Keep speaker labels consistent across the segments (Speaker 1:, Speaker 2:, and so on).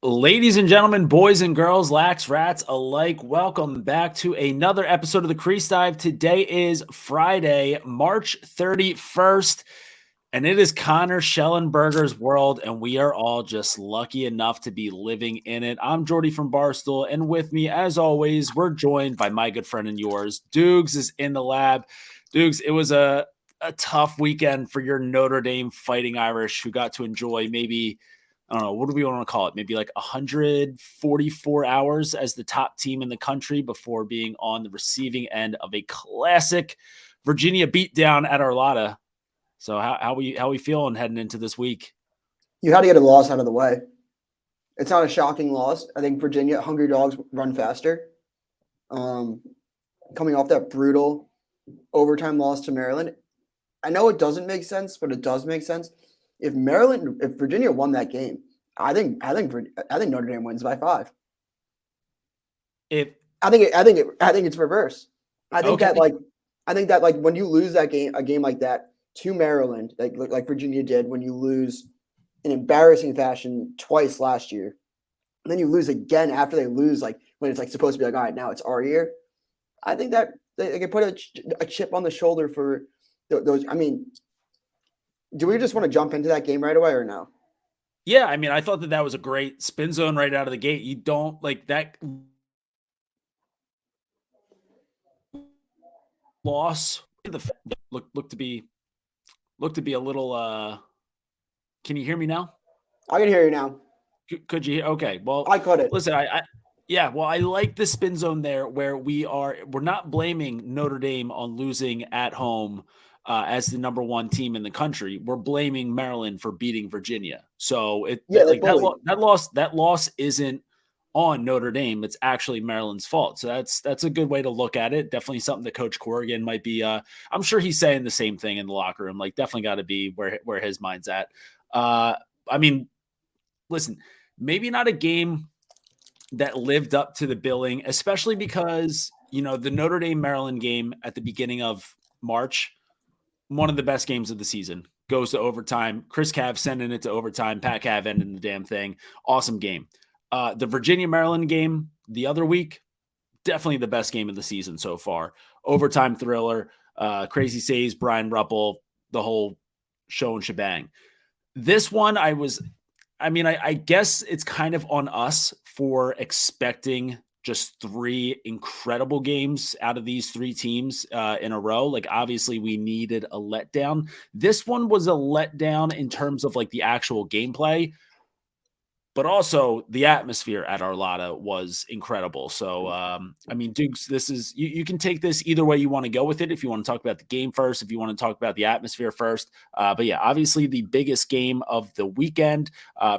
Speaker 1: Ladies and gentlemen, boys and girls, lax rats alike, welcome back to another episode of the Crease Dive. Today is Friday, March 31st, and it is Connor Schellenberger's world, and we are all just lucky enough to be living in it. I'm Jordie from Barstool, and with me, as always, we're joined by my good friend and yours. Doogs is in the lab. Doogs, it was a tough weekend for your Notre Dame Fighting Irish, who got to enjoy maybe – I don't know, what do we want to call it? Maybe like 144 hours as the top team in the country before being on the receiving end of a classic Virginia beatdown at Arlotta. So how we feeling heading into this week?
Speaker 2: You had to get a loss out of the way. It's not a shocking loss. I think Virginia, Hungry Dogs run faster. Coming off that brutal overtime loss to Maryland. I know it doesn't make sense, but it does make sense. If Virginia won that game, I think Notre Dame wins by 5. I think it's reverse. I think that when you lose a game like that to Maryland, like Virginia did when you lose in embarrassing fashion twice last year, and then you lose again after they lose, like when it's like supposed to be like, all right, now it's our year. I think that they can put a chip on the shoulder for those. I mean, do we just want to jump into that game right away or no?
Speaker 1: Yeah, I mean, I thought that was a great spin zone right out of the gate. You don't like that loss. Look to be a little. Can you hear me now?
Speaker 2: I can hear you now.
Speaker 1: Could you? Okay. Well,
Speaker 2: I caught it.
Speaker 1: Listen, I like the spin zone there where we're not blaming Notre Dame on losing at home. As the number one team in the country, we're blaming Maryland for beating Virginia. So that loss isn't on Notre Dame. It's actually Maryland's fault. So that's a good way to look at it. Definitely something that Coach Corrigan might be. I'm sure he's saying the same thing in the locker room. Like, definitely got to be where his mind's at. I mean, listen, maybe not a game that lived up to the billing, especially because the Notre Dame Maryland game at the beginning of March. One of the best games of the season, goes to overtime. Chris Cav sending it to overtime. Pat Cav ending the damn thing. Awesome game. The Virginia-Maryland game the other week, definitely the best game of the season so far. Overtime thriller, crazy saves, Brian Ruppel, the whole show and shebang. This one, I guess it's kind of on us for expecting just 3 incredible games out of these 3 teams in a row. Like, obviously we needed a letdown. This one was a letdown in terms of like the actual gameplay, but also the atmosphere at Arlotta was incredible. So, Dukes, this is, you can take this either way you want to go with it. If you want to talk about the game first, if you want to talk about the atmosphere first. But yeah, obviously the biggest game of the weekend,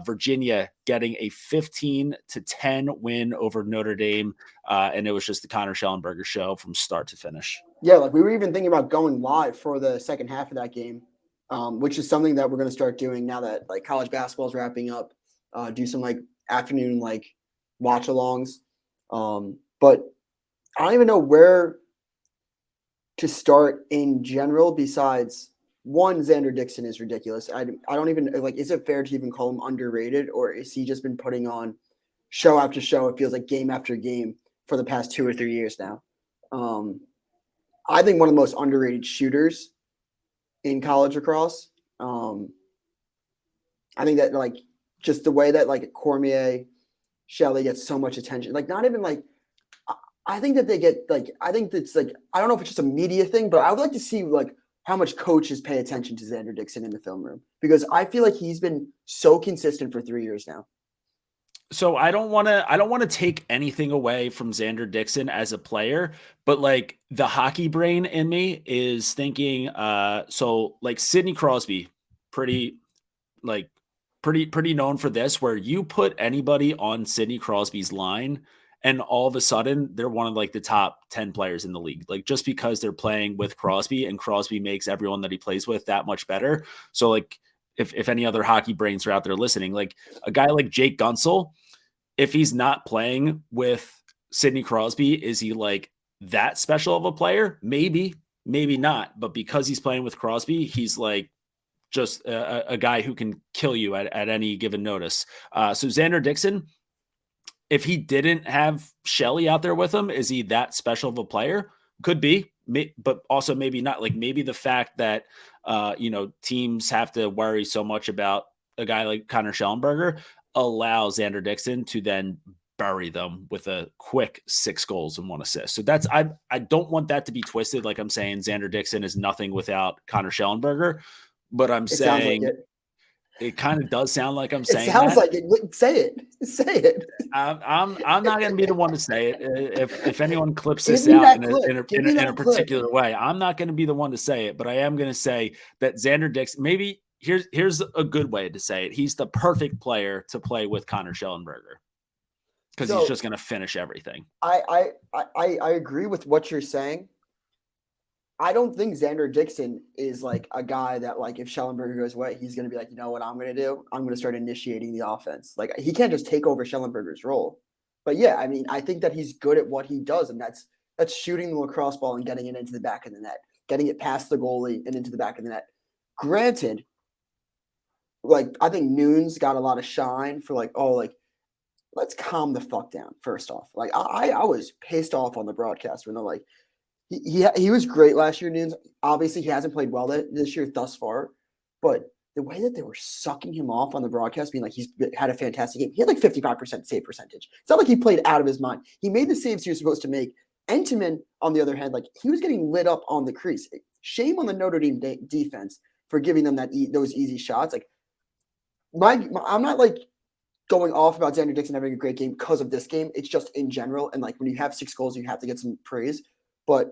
Speaker 1: Virginia getting a 15-10 win over Notre Dame. And it was just the Connor Schellenberger show from start to finish.
Speaker 2: Yeah, like we were even thinking about going live for the second half of that game, which is something that we're going to start doing now that like college basketball is wrapping up. Do some like afternoon like watch alongs. But I don't even know where to start in general besides one, Xander Dixon is ridiculous. I don't even like, is it fair to even call him underrated, or is he just been putting on show after show? It feels like game after game for the past 2 or 3 years now. I think one of the most underrated shooters in college lacrosse. I think that like, just the way that like Cormier, Shelley gets so much attention, like not even like, I think that they get like, I think that's like, I don't know if it's just a media thing, but I would like to see like how much coaches pay attention to Xander Dixon in the film room, because I feel like he's been so consistent for 3 years now.
Speaker 1: So I don't want to take anything away from Xander Dixon as a player, but like the hockey brain in me is thinking, so like Sidney Crosby, pretty known for this, where you put anybody on Sidney Crosby's line and all of a sudden they're one of like the top 10 players in the league, like just because they're playing with Crosby, and Crosby makes everyone that he plays with that much better. So like if any other hockey brains are out there listening, like a guy like Jake Gunsel, if he's not playing with Sidney Crosby, is he like that special of a player? Maybe not. But because he's playing with Crosby, he's like just a guy who can kill you at any given notice. So Xander Dixon, if he didn't have Shelley out there with him, is he that special of a player? Could be, but also maybe not. Like maybe the fact that teams have to worry so much about a guy like Connor Schellenberger allows Xander Dixon to then bury them with a quick 6 goals and 1 assist. So that's I don't want that to be twisted. Like I'm saying, Xander Dixon is nothing without Connor Schellenberger, but I'm saying
Speaker 2: sounds like
Speaker 1: it kind of does sound like I'm
Speaker 2: it
Speaker 1: saying
Speaker 2: sounds
Speaker 1: that.
Speaker 2: like it. Say it.
Speaker 1: I'm not going to be the one to say it. If anyone clips
Speaker 2: Give
Speaker 1: this
Speaker 2: me
Speaker 1: out
Speaker 2: that clip.
Speaker 1: in a particular way, I'm not going to be the one to say it. But I am going to say that Xander Dixon, maybe here's a good way to say it. He's the perfect player to play with Connor Schellenberger because he's just going to finish everything.
Speaker 2: I agree with what you're saying. I don't think Xander Dixon is like a guy that like if Schellenberger goes away, he's going to be like, you know what I'm going to do? I'm going to start initiating the offense. Like he can't just take over Schellenberger's role. But yeah, I mean, I think that he's good at what he does, and that's shooting the lacrosse ball and getting it into the back of the net, getting it past the goalie and into the back of the net. Granted, like I think Nunes got a lot of shine for like, oh, like let's calm the fuck down. First off, like I was pissed off on the broadcast when they're like, he was great last year, Nunes. Obviously, he hasn't played well this year thus far, but the way that they were sucking him off on the broadcast, being like he's had a fantastic game. He had like 55% save percentage. It's not like he played out of his mind. He made the saves he was supposed to make. Entenmann, on the other hand, like he was getting lit up on the crease. Shame on the Notre Dame defense for giving them those easy shots. Like I'm not like going off about Xander Dixon having a great game because of this game. It's just in general, and like when you have 6 goals, you have to get some praise. But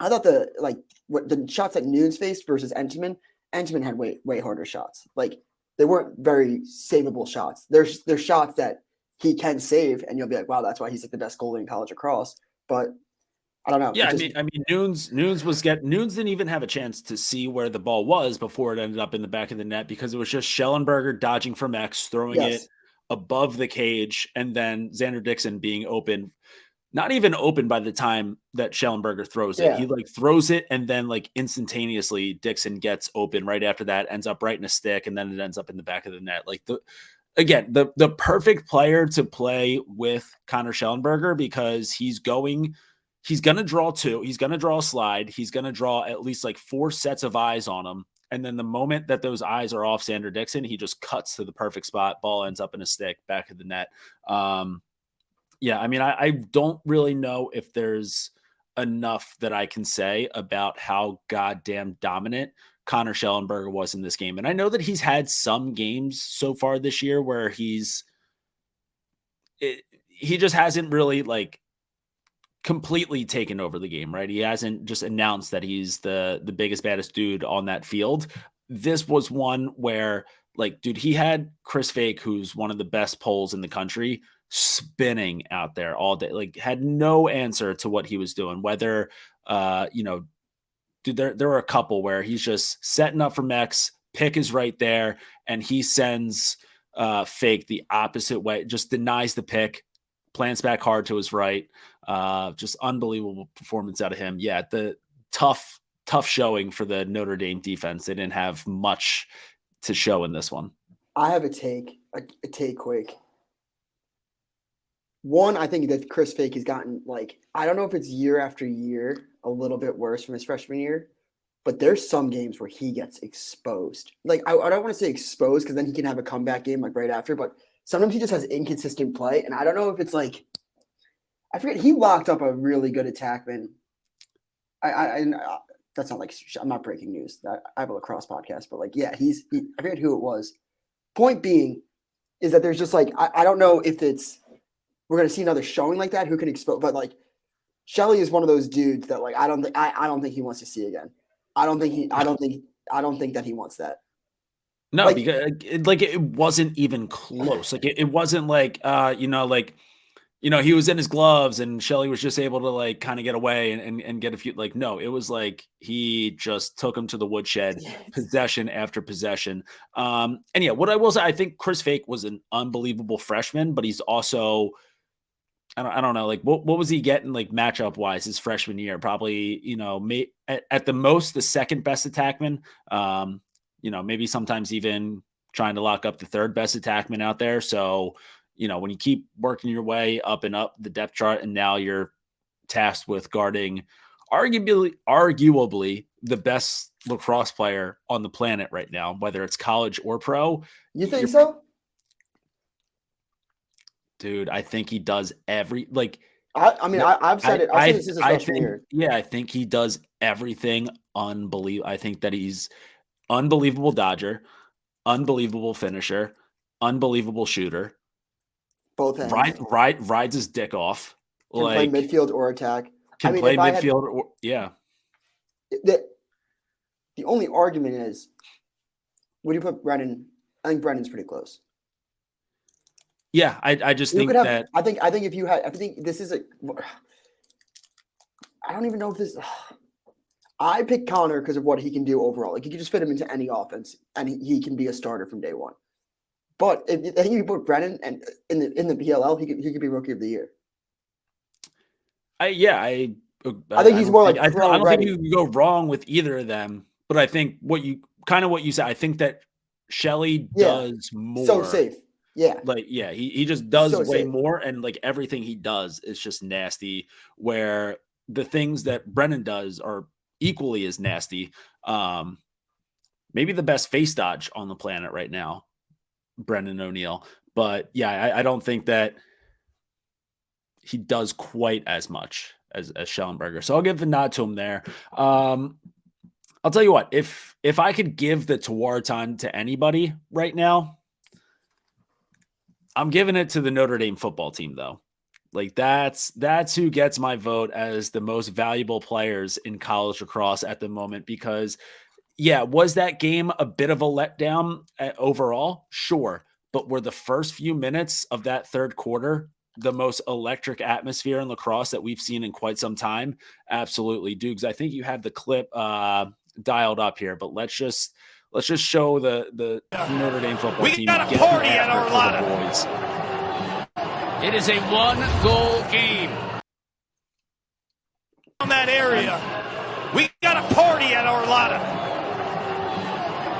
Speaker 2: I thought the shots that Nunes faced versus Entenmann had way harder shots. Like they weren't very savable shots. There's shots that he can save, and you'll be like, wow, that's why he's like the best goalie in college lacrosse. But I don't know.
Speaker 1: Yeah, I mean, Nunes didn't even have a chance to see where the ball was before it ended up in the back of the net because it was just Schellenberger dodging from X, throwing it above the cage, and then Xander Dixon being open. Not even open by the time that Schellenberger throws it. He like throws it and then like instantaneously Dixon gets open right after that, ends up right in a stick, and then it ends up in the back of the net. Like the perfect player to play with Connor Schellenberger because he's going to draw 2. He's going to draw a slide. He's going to draw at least like 4 sets of eyes on him. And then the moment that those eyes are off Xander Dixon, he just cuts to the perfect spot. Ball ends up in a stick, back of the net. Yeah, I mean, I don't really know if there's enough that I can say about how goddamn dominant Connor Schellenberger was in this game. And I know that he's had some games so far this year where he just hasn't really like completely taken over the game, right? He hasn't just announced that he's the biggest, baddest dude on that field. This was one where like, dude, he had Chris Fake, who's one of the best poles in the country, spinning out there all day, like had no answer to what he was doing. Whether, dude, there were a couple where he's just setting up for Mex, pick is right there, and he sends Fake the opposite way, just denies the pick, plants back hard to his right. Just unbelievable performance out of him. Yeah, the tough showing for the Notre Dame defense. They didn't have much to show in this one.
Speaker 2: I have a take quick. One, I think that Chris Fake has gotten like, I don't know if it's year after year, a little bit worse from his freshman year, but there's some games where he gets exposed. Like, I don't want to say exposed because then he can have a comeback game like right after, but sometimes he just has inconsistent play. And I don't know if it's like, I forget, he locked up a really good attackman. That's not like, I'm not breaking news. I have a lacrosse podcast, but like, yeah, I forget who it was. Point being is that there's just like, I don't know if we're going to see another showing like that, who can expose, but like Shelley is one of those dudes that like, I don't think he wants to see again. I don't think that he wants that.
Speaker 1: No, like, because like it wasn't even close. Like it wasn't like, he was in his gloves and Shelley was just able to like kind of get away and get a few, like, no, it was like, he just took him to the woodshed, possession after possession. And yeah, what I will say, I think Chris Fake was an unbelievable freshman, but he's also, I don't know, like what was he getting like matchup wise his freshman year? Probably, at the most the second best attackman. maybe sometimes even trying to lock up the third best attackman out there. So, when you keep working your way up and up the depth chart, and now you're tasked with guarding arguably the best lacrosse player on the planet right now, whether it's college or pro.
Speaker 2: You think so?
Speaker 1: Dude, I think he does
Speaker 2: I've said it. I've said this since his freshman year.
Speaker 1: Yeah, I think he does everything unbelievable. I think that he's unbelievable dodger, unbelievable finisher, unbelievable shooter.
Speaker 2: Both ends.
Speaker 1: Rides his dick off.
Speaker 2: Can play midfield or attack.
Speaker 1: Play midfield yeah.
Speaker 2: The only argument is, would you put Brennan? I think Brennan's pretty close.
Speaker 1: Yeah, I just think that
Speaker 2: I think if you had, I think this is I don't even know if this. I picked Connor because of what he can do overall. Like, you can just fit him into any offense, and he can be a starter from day one. But I think if you put Brennan and in the PLL, he could be Rookie of the Year.
Speaker 1: I
Speaker 2: think he's more like
Speaker 1: I don't think you can go wrong with either of them. But I think what you said, I think that Shelley does more.
Speaker 2: So safe. Yeah.
Speaker 1: He just does way more, and like everything he does is just nasty, where the things that Brennan does are equally as nasty. Maybe the best face dodge on the planet right now, Brennan O'Neill. But yeah, I don't think that he does quite as much as Schellenberger. So I'll give the nod to him there. I'll tell you what, if I could give the Tewaaraton to anybody right now, I'm giving it to the Notre Dame football team, though. Like, that's who gets my vote as the most valuable players in college lacrosse at the moment, because was that game a bit of a letdown overall? Sure. But were the first few minutes of that third quarter the most electric atmosphere in lacrosse that we've seen in quite some time? Absolutely. Doogs, I think you have the clip dialed up here, but let's just show the Notre Dame football team.
Speaker 3: We got a party at our lot.
Speaker 1: Boys.
Speaker 3: It is a 1-goal game. On that area, we got a party at our lot.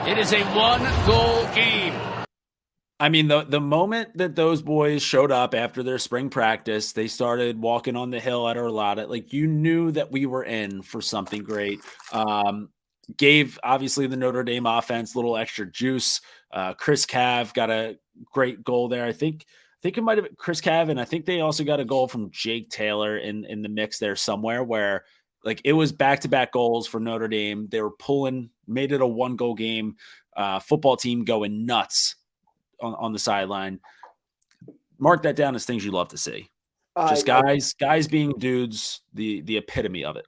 Speaker 3: It is a 1-goal game.
Speaker 1: I mean, the moment that those boys showed up after their spring practice, they started walking on the hill at Arlada. Like, you knew that we were in for something great. Gave, obviously, the Notre Dame offense a little extra juice. Chris Cav got a great goal there. I think it might have been Chris Cav, and I think they also got a goal from Jake Taylor in the mix there somewhere, where like it was back-to-back goals for Notre Dame. They were made it a 1-goal game. Football team going nuts on the sideline. Mark that down as things you love to see. Just guys being dudes, the epitome of it.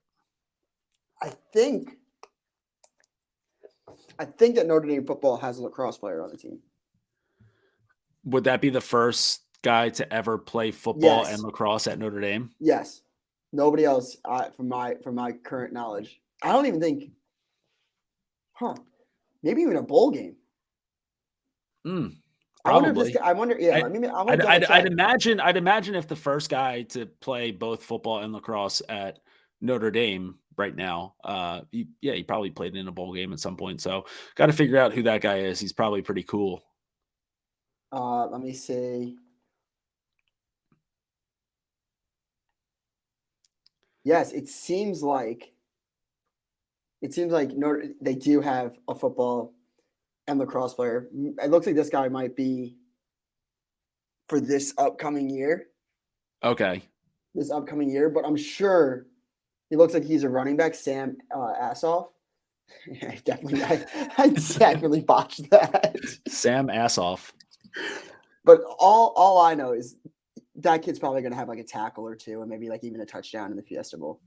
Speaker 2: I think that Notre Dame football has a lacrosse player on the team.
Speaker 1: Would that be the first guy to ever play football and lacrosse at Notre Dame?
Speaker 2: Yes. Nobody else, from my current knowledge. I don't even think. Maybe even a bowl game.
Speaker 1: Probably.
Speaker 2: I'd
Speaker 1: imagine if the first guy to play both football and lacrosse at Notre Dame right now, he probably played in a bowl game at some point. So got to figure out who that guy is. He's probably pretty cool.
Speaker 2: Let me see. Yes, it seems like they do have a football and lacrosse player. It looks like this guy might be for this upcoming year.
Speaker 1: Okay.
Speaker 2: This upcoming year, but I'm sure he looks like he's a running back, Sam Assoff. I definitely botched that.
Speaker 1: Sam Assoff.
Speaker 2: But all I know is that kid's probably going to have like a tackle or two, and maybe like even a touchdown in the Fiesta Bowl.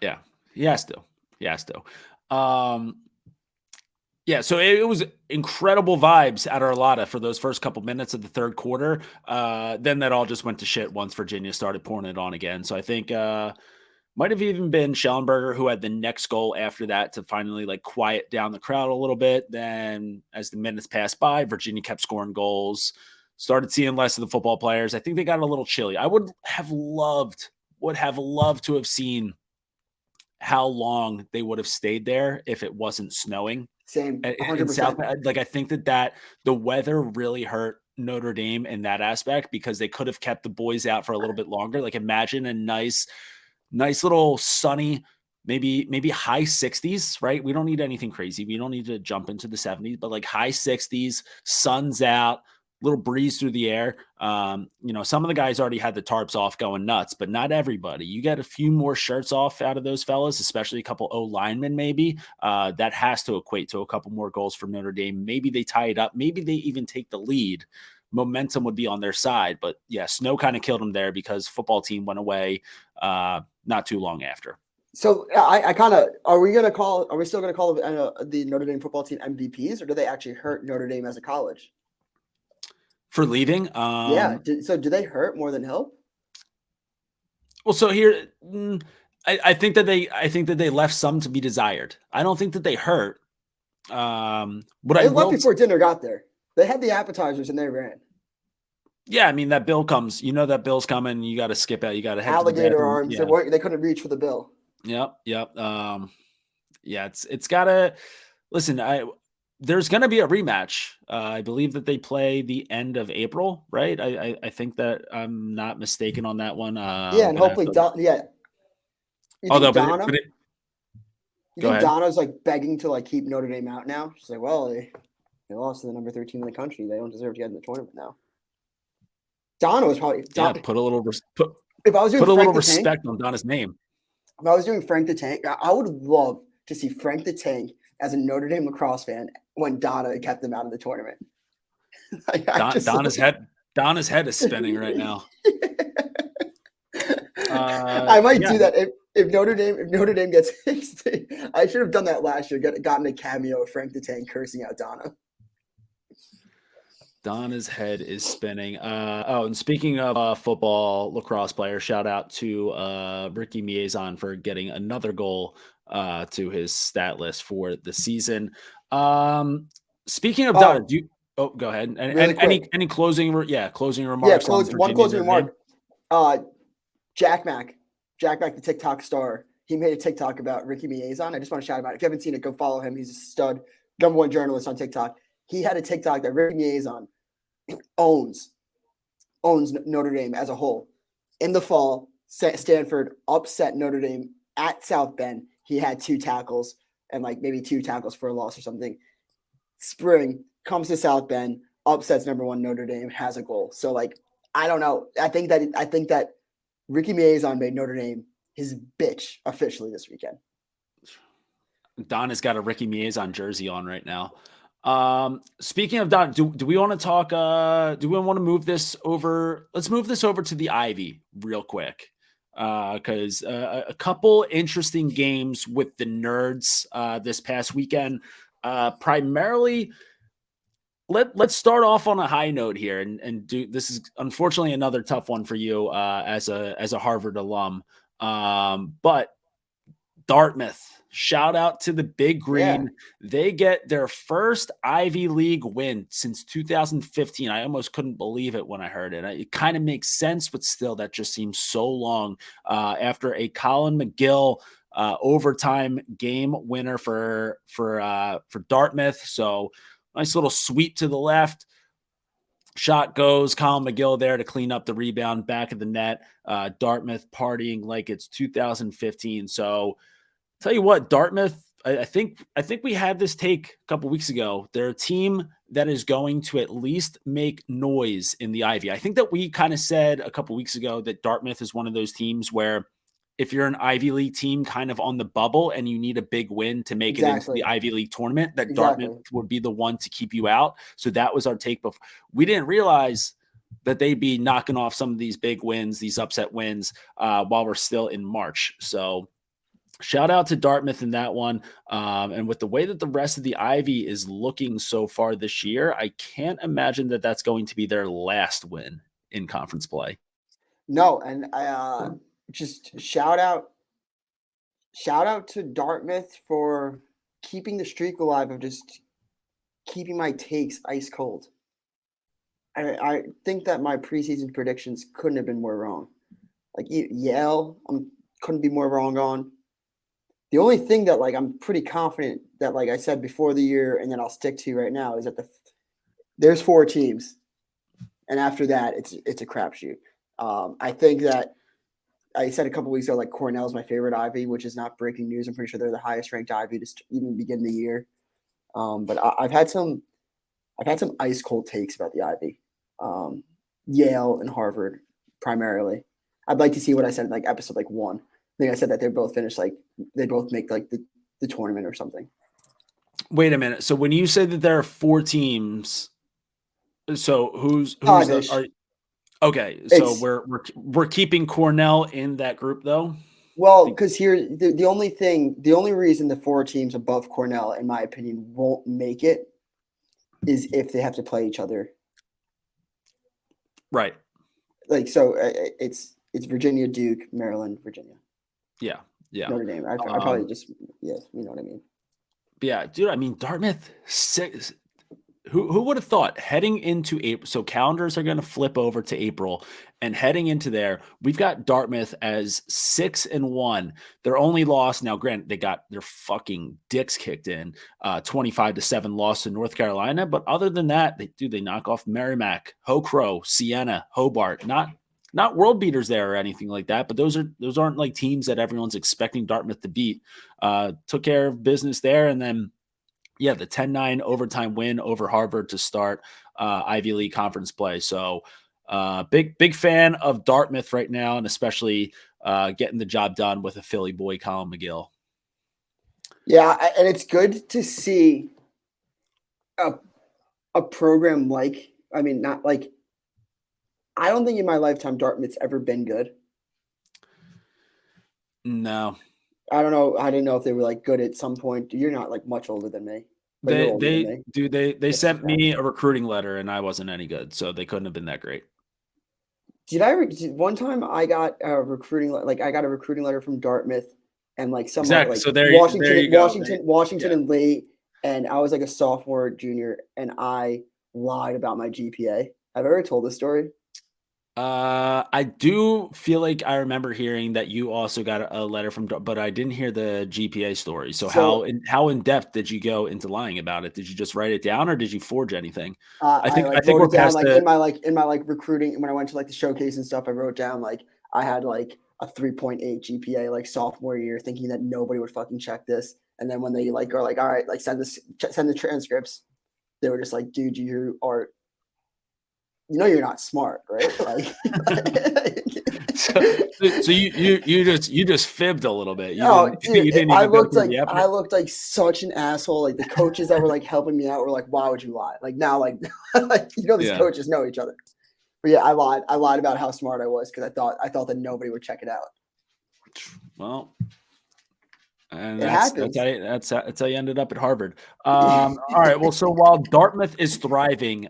Speaker 1: Yeah, he has to. So it was incredible vibes at Arlada for those first couple minutes of the third quarter. Then that all just went to shit once Virginia started pouring it on again. So I think might have even been Schellenberger who had the next goal after that to finally like quiet down the crowd a little bit. Then as the minutes passed by, Virginia kept scoring goals, started seeing less of the football players. I think they got a little chilly. I would have loved to have seen how long they would have stayed there if it wasn't snowing
Speaker 2: Same,
Speaker 1: in South.
Speaker 2: 100%.
Speaker 1: Like I think that the weather really hurt Notre Dame in that aspect because they could have kept the boys out for a little bit longer. Like imagine a nice little sunny, maybe high 60s, right? We don't need anything crazy. We don't need to jump into the 70s, but like high 60s, sun's out, little breeze through the air. Some of the guys already had the tarps off going nuts, but not everybody. You get a few more shirts off out of those fellas, especially a couple O linemen, maybe. That has to equate to a couple more goals from Notre Dame. Maybe they tie it up. Maybe they even take the lead. Momentum would be on their side, but yeah, snow kind of killed them there because football team went away not too long after.
Speaker 2: So I kind of are we still gonna call the Notre Dame football team MVPs, or do they actually hurt Notre Dame as a college
Speaker 1: for leaving?
Speaker 2: Yeah. So do they hurt more than help?
Speaker 1: Well, so here, I think that they left some to be desired. I don't think that they hurt.
Speaker 2: They left before dinner got there. They had the appetizers and they ran.
Speaker 1: Yeah, I mean that bill comes. You know that bill's coming. You got to skip out. You got to head
Speaker 2: alligator
Speaker 1: to the
Speaker 2: arms.
Speaker 1: Yeah.
Speaker 2: They couldn't reach for the bill.
Speaker 1: Yep. Yeah, it's gotta listen. There's gonna be a rematch. I believe that they play the end of April, right? I think that I'm not mistaken on that one.
Speaker 2: And hopefully, yeah. You think Donna? You think Donna's like begging to like keep Notre Dame out now? She's like, well, they lost to the number 13 in the country. They don't deserve to get in the tournament now. Donna was probably
Speaker 1: put a little
Speaker 2: if I was doing
Speaker 1: put a little respect on Donna's name.
Speaker 2: If I was doing Frank the Tank, I would love to see Frank the Tank as a Notre Dame lacrosse fan when Donna kept them out of the tournament.
Speaker 1: Donna's head is spinning right now.
Speaker 2: I might do that if Notre Dame gets. I should have done that last year. Gotten a cameo of Frank the Tank cursing out Donna.
Speaker 1: Donna's head is spinning. And speaking of football lacrosse players, shout out to Ricky Miezon for getting another goal to his stat list for the season. Speaking of Donna, go ahead. Any closing remarks?
Speaker 2: Yeah, closing remark. Jack Mack, the TikTok star. He made a TikTok about Ricky Miezon. I just want to shout him out. If you haven't seen it, go follow him. He's a stud, #1 journalist on TikTok. He had a TikTok that Ricky Miezon owns Notre Dame as a whole. In the fall, Stanford upset Notre Dame at South Bend. He had 2 tackles and like maybe 2 tackles for a loss or something. Spring comes to South Bend, upsets #1 Notre Dame, has a goal. So like I don't know. I think that Ricky Miezon made Notre Dame his bitch officially this weekend.
Speaker 1: Don has got a Ricky Miezon jersey on right now. Speaking of Don, do we want to talk? Do we want to move this over? Let's move this over to the Ivy real quick, because a couple interesting games with the Nerds this past weekend. Primarily, let's start off on a high note here, and do this is unfortunately another tough one for you as a Harvard alum, but Dartmouth. Shout out to the Big Green. Yeah. They get their first Ivy League win since 2015. I almost couldn't believe it when I heard it. It kind of makes sense, but still, that just seems so long after a Colin McGill overtime game winner for Dartmouth. So nice little sweep to the left. Shot goes, Colin McGill there to clean up the rebound, back of the net. Dartmouth partying like it's 2015. So tell you what, Dartmouth, I think we had this take a couple weeks ago. They're a team that is going to at least make noise in the Ivy. I think that we kind of said a couple weeks ago that Dartmouth is one of those teams where if you're an Ivy League team kind of on the bubble and you need a big win to make it into the Ivy League tournament, that Dartmouth would be the one to keep you out. So that was our take. But we didn't realize that they'd be knocking off some of these big wins, these upset wins while we're still in March. So shout out to Dartmouth in that one. And with the way that the rest of the Ivy is looking so far this year, I can't imagine that that's going to be their last win in conference play.
Speaker 2: No, and just shout out to Dartmouth for keeping the streak alive of just keeping my takes ice cold. I think that my preseason predictions couldn't have been more wrong. Like Yale, couldn't be more wrong on. The only thing that like I'm pretty confident that like I said before the year, and then I'll stick to right now is that there's 4 teams, and after that it's a crapshoot. I think that I said a couple weeks ago like Cornell's my favorite Ivy, which is not breaking news. I'm pretty sure they're the highest ranked Ivy to even begin the year. But I've had some ice cold takes about the Ivy, Yale and Harvard primarily. I'd like to see what I said in like episode like 1. I think I said that they both finished like they both make like the tournament or something.
Speaker 1: Wait a minute. So when you say that there are 4 teams, so who's okay? So we're keeping Cornell in that group though.
Speaker 2: Well, because here the only reason the 4 teams above Cornell, in my opinion, won't make it is if they have to play each other.
Speaker 1: Right.
Speaker 2: Like so, it's Virginia, Duke, Maryland, Virginia.
Speaker 1: Yeah.
Speaker 2: Notre Dame. I probably just you know what I mean.
Speaker 1: Yeah, dude. I mean, Dartmouth 6. Who would have thought heading into April? So calendars are going to flip over to April, and heading into there, we've got Dartmouth as 6-1. Their only loss now, granted, they got their fucking dicks kicked in, 25-7 loss to North Carolina. But other than that, they knock off Merrimack, Ho Crow, Siena, Hobart. Not world beaters there or anything like that, but those aren't like teams that everyone's expecting Dartmouth to beat. Took care of business there, and then. Yeah, the 10-9 overtime win over Harvard to start Ivy League conference play. So big fan of Dartmouth right now, and especially getting the job done with a Philly boy, Colin McGill.
Speaker 2: Yeah, and it's good to see a program like, I mean, not like, I don't think in my lifetime Dartmouth's ever been good.
Speaker 1: No.
Speaker 2: I don't know. I didn't know if they were like good at some point. You're not like much older than me.
Speaker 1: They sent me a recruiting letter and I wasn't any good, so they couldn't have been that great.
Speaker 2: One time I got a recruiting letter from Dartmouth and like some
Speaker 1: exactly.
Speaker 2: Like
Speaker 1: so there
Speaker 2: Washington and Lee, and I was like a sophomore, junior, and I lied about my GPA. Have I ever told this story?
Speaker 1: I do feel like I remember hearing that you also got a letter from, but I didn't hear the GPA story. So how in depth did you go into lying about it? Did you just write it down, or did you forge anything? I think we're past
Speaker 2: in my recruiting when I went to like the showcase and stuff. I wrote down like I had like a 3.8 GPA like sophomore year, thinking that nobody would fucking check this. And then when they like are like, all right, like send the transcripts, they were just like, dude, you are. You know you're not smart, right? Like,
Speaker 1: so you just fibbed a little bit.
Speaker 2: I looked like such an asshole. Like the coaches that were like helping me out were like, "Why would you lie?" Like now, like these coaches know each other. But yeah, I lied about how smart I was because I thought that nobody would check it out.
Speaker 1: Well, and that's how you ended up at Harvard. All right. Well, so while Dartmouth is thriving,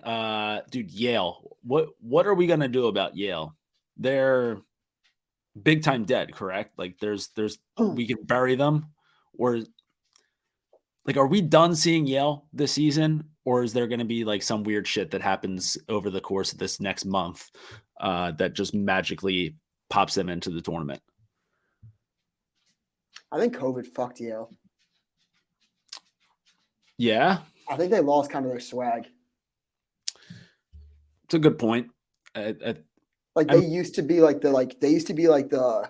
Speaker 1: dude, Yale. What are we gonna do about Yale? They're big time dead, correct? Like there's we can bury them, or like are we done seeing Yale this season, or is there gonna be like some weird shit that happens over the course of this next month that just magically pops them into the tournament?
Speaker 2: I think COVID fucked Yale.
Speaker 1: Yeah.
Speaker 2: I think they lost kind of their swag.
Speaker 1: It's a good point.
Speaker 2: They used to be like the.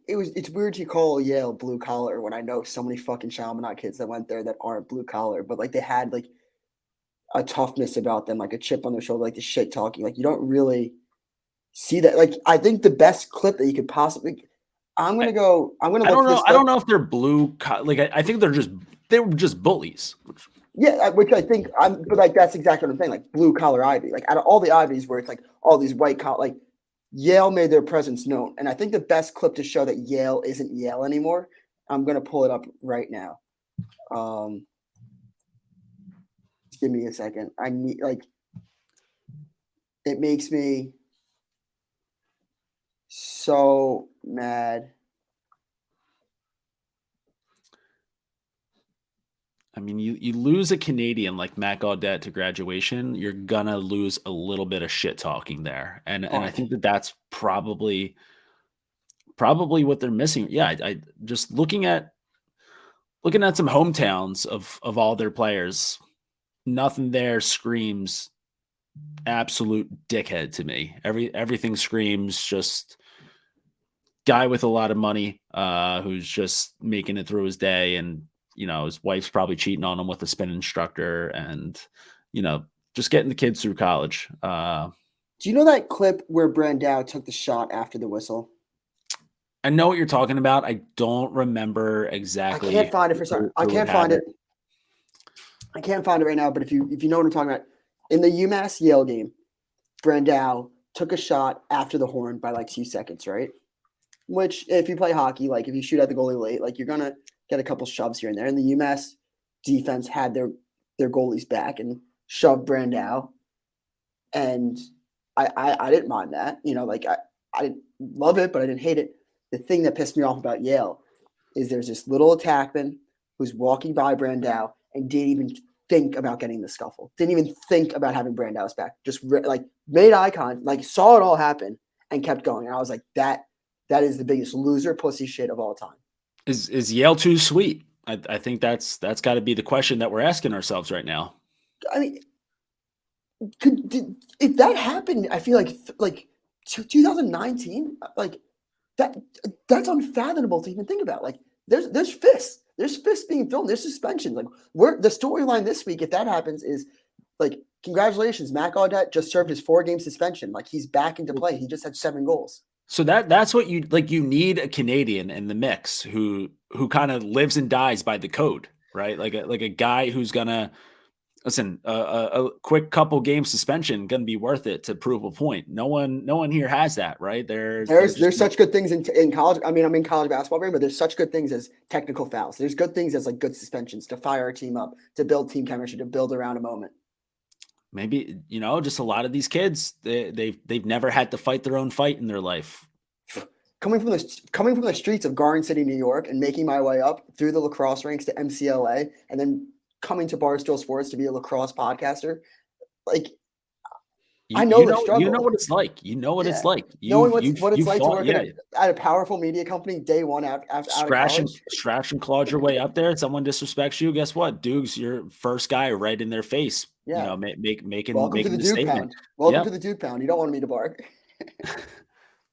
Speaker 2: It's weird to call Yale blue collar when I know so many fucking Chaminade kids that went there that aren't blue collar, but like they had like a toughness about them, like a chip on their shoulder, like the shit talking. Like you don't really see that. Like I think the best clip that you could possibly. I don't know. I
Speaker 1: don't know if they're blue. Like I think they were just bullies.
Speaker 2: Yeah, which I think but like that's exactly what I'm saying. Like blue collar Ivy. Like out of all the Ivies where it's like all these white collar, like Yale made their presence known. And I think the best clip to show that Yale isn't Yale anymore. I'm gonna pull it up right now. Just give me a second. I need it makes me so mad.
Speaker 1: I mean, you lose a Canadian like Matt Gaudette to graduation, you're gonna lose a little bit of shit talking there, and I think that's probably probably what they're missing. Yeah, I just looking at some hometowns of all their players, nothing there screams absolute dickhead to me. Everything screams just guy with a lot of money, who's just making it through his day, and his wife's probably cheating on him with a spin instructor, and just getting the kids through college.
Speaker 2: Do you know that clip where Brandao took the shot after the whistle?
Speaker 1: I know what you're talking about. I don't remember exactly.
Speaker 2: I can't find it for some. I can't find it. I can't find it right now. But if you know what I'm talking about, in the UMass Yale game, Brandao took a shot after the horn by like 2 seconds, right? Which, if you play hockey, like if you shoot at the goalie late, like you're gonna get a couple shoves here and there. And the UMass defense had their goalies back and shoved Brandao, and I didn't mind that. Like I didn't love it, but I didn't hate it. The thing that pissed me off about Yale is there's this little attackman who's walking by Brandao and didn't even think about getting the scuffle. Didn't even think about having Brandao's back. Just made eye contact, like saw it all happen and kept going. And I was like, that is the biggest loser pussy shit of all time.
Speaker 1: Is Yale too sweet? I think that's got to be the question that we're asking ourselves right now.
Speaker 2: I mean, if that happened, I feel like 2019, like that's unfathomable to even think about. Like there's fists being thrown, there's suspensions. Like the storyline this week, if that happens, is like, congratulations, Matt Gaudette just served his 4-game suspension. Like he's back into play. He just had 7 goals.
Speaker 1: So that's what you like. You need a Canadian in the mix who kind of lives and dies by the code, right? Like a guy who's gonna listen. A quick couple game suspension gonna be worth it to prove a point. No one here has that, right? There's
Speaker 2: such good things in college. I mean, I'm in college basketball brain, but there's such good things as technical fouls. There's good things as like good suspensions to fire a team up, to build team chemistry, to build around a moment.
Speaker 1: Maybe, just a lot of these kids, they've never had to fight their own fight in their life.
Speaker 2: Coming from the streets of Garden City, New York, and making my way up through the lacrosse ranks to MCLA, and then coming to Barstool Sports to be a lacrosse podcaster, like I know the struggle.
Speaker 1: You know what it's like. You know what it's like.
Speaker 2: Knowing what it's like to work at a powerful media company day one after
Speaker 1: scratch and claw your way up there. Someone disrespects you. Guess what? Doogs, your first guy right in their face.
Speaker 2: Yeah.
Speaker 1: Making
Speaker 2: Welcome to the Duke Pound. Welcome to the Duke Pound. You don't want me to bark.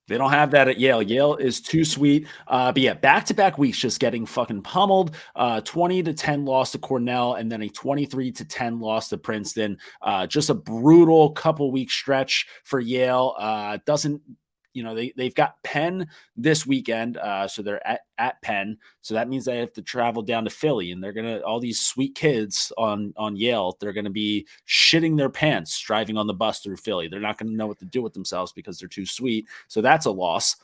Speaker 1: They don't have that at Yale. Yale is too sweet. But yeah, back-to-back weeks just getting fucking pummeled. 20-10 loss to Cornell, and then a 23-10 loss to Princeton. Just a brutal couple week stretch for Yale. They've got Penn this weekend, so they're at Penn. So that means they have to travel down to Philly, and all these sweet kids on Yale, they're gonna be shitting their pants driving on the bus through Philly. They're not gonna know what to do with themselves because they're too sweet. So that's a loss.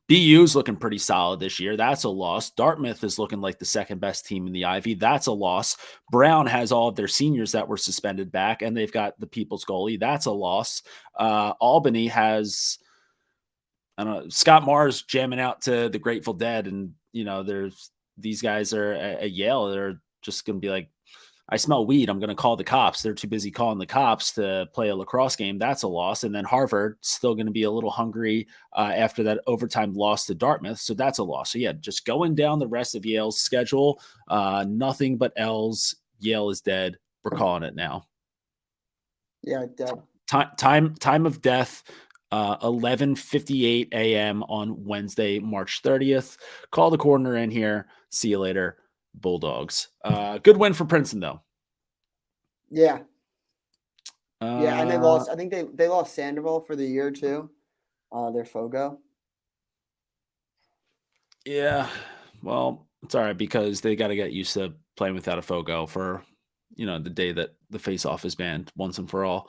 Speaker 1: BU's looking pretty solid this year. That's a loss. Dartmouth is looking like the second best team in the Ivy. That's a loss. Brown has all of their seniors that were suspended back, and they've got the people's goalie. That's a loss. Albany has, I don't know, Scott Mars jamming out to the Grateful Dead, and there's these guys are at Yale. They're just gonna be like, I smell weed, I'm gonna call the cops. They're too busy calling the cops to play a lacrosse game. That's a loss. And then Harvard still gonna be a little hungry after that overtime loss to Dartmouth, so that's a loss. So yeah, just going down the rest of Yale's schedule, nothing but L's. Yale is dead. We're calling it now.
Speaker 2: Yeah, dead.
Speaker 1: Time of death. 11:58 a.m. on Wednesday, March 30th. Call the corner in here. See you later, Bulldogs. Good win for Princeton, though.
Speaker 2: Yeah. And they lost. I think they lost Sandoval for the year too. Their Fogo.
Speaker 1: Yeah. Well, it's all right because they got to get used to playing without a Fogo for the day that the face-off is banned once and for all.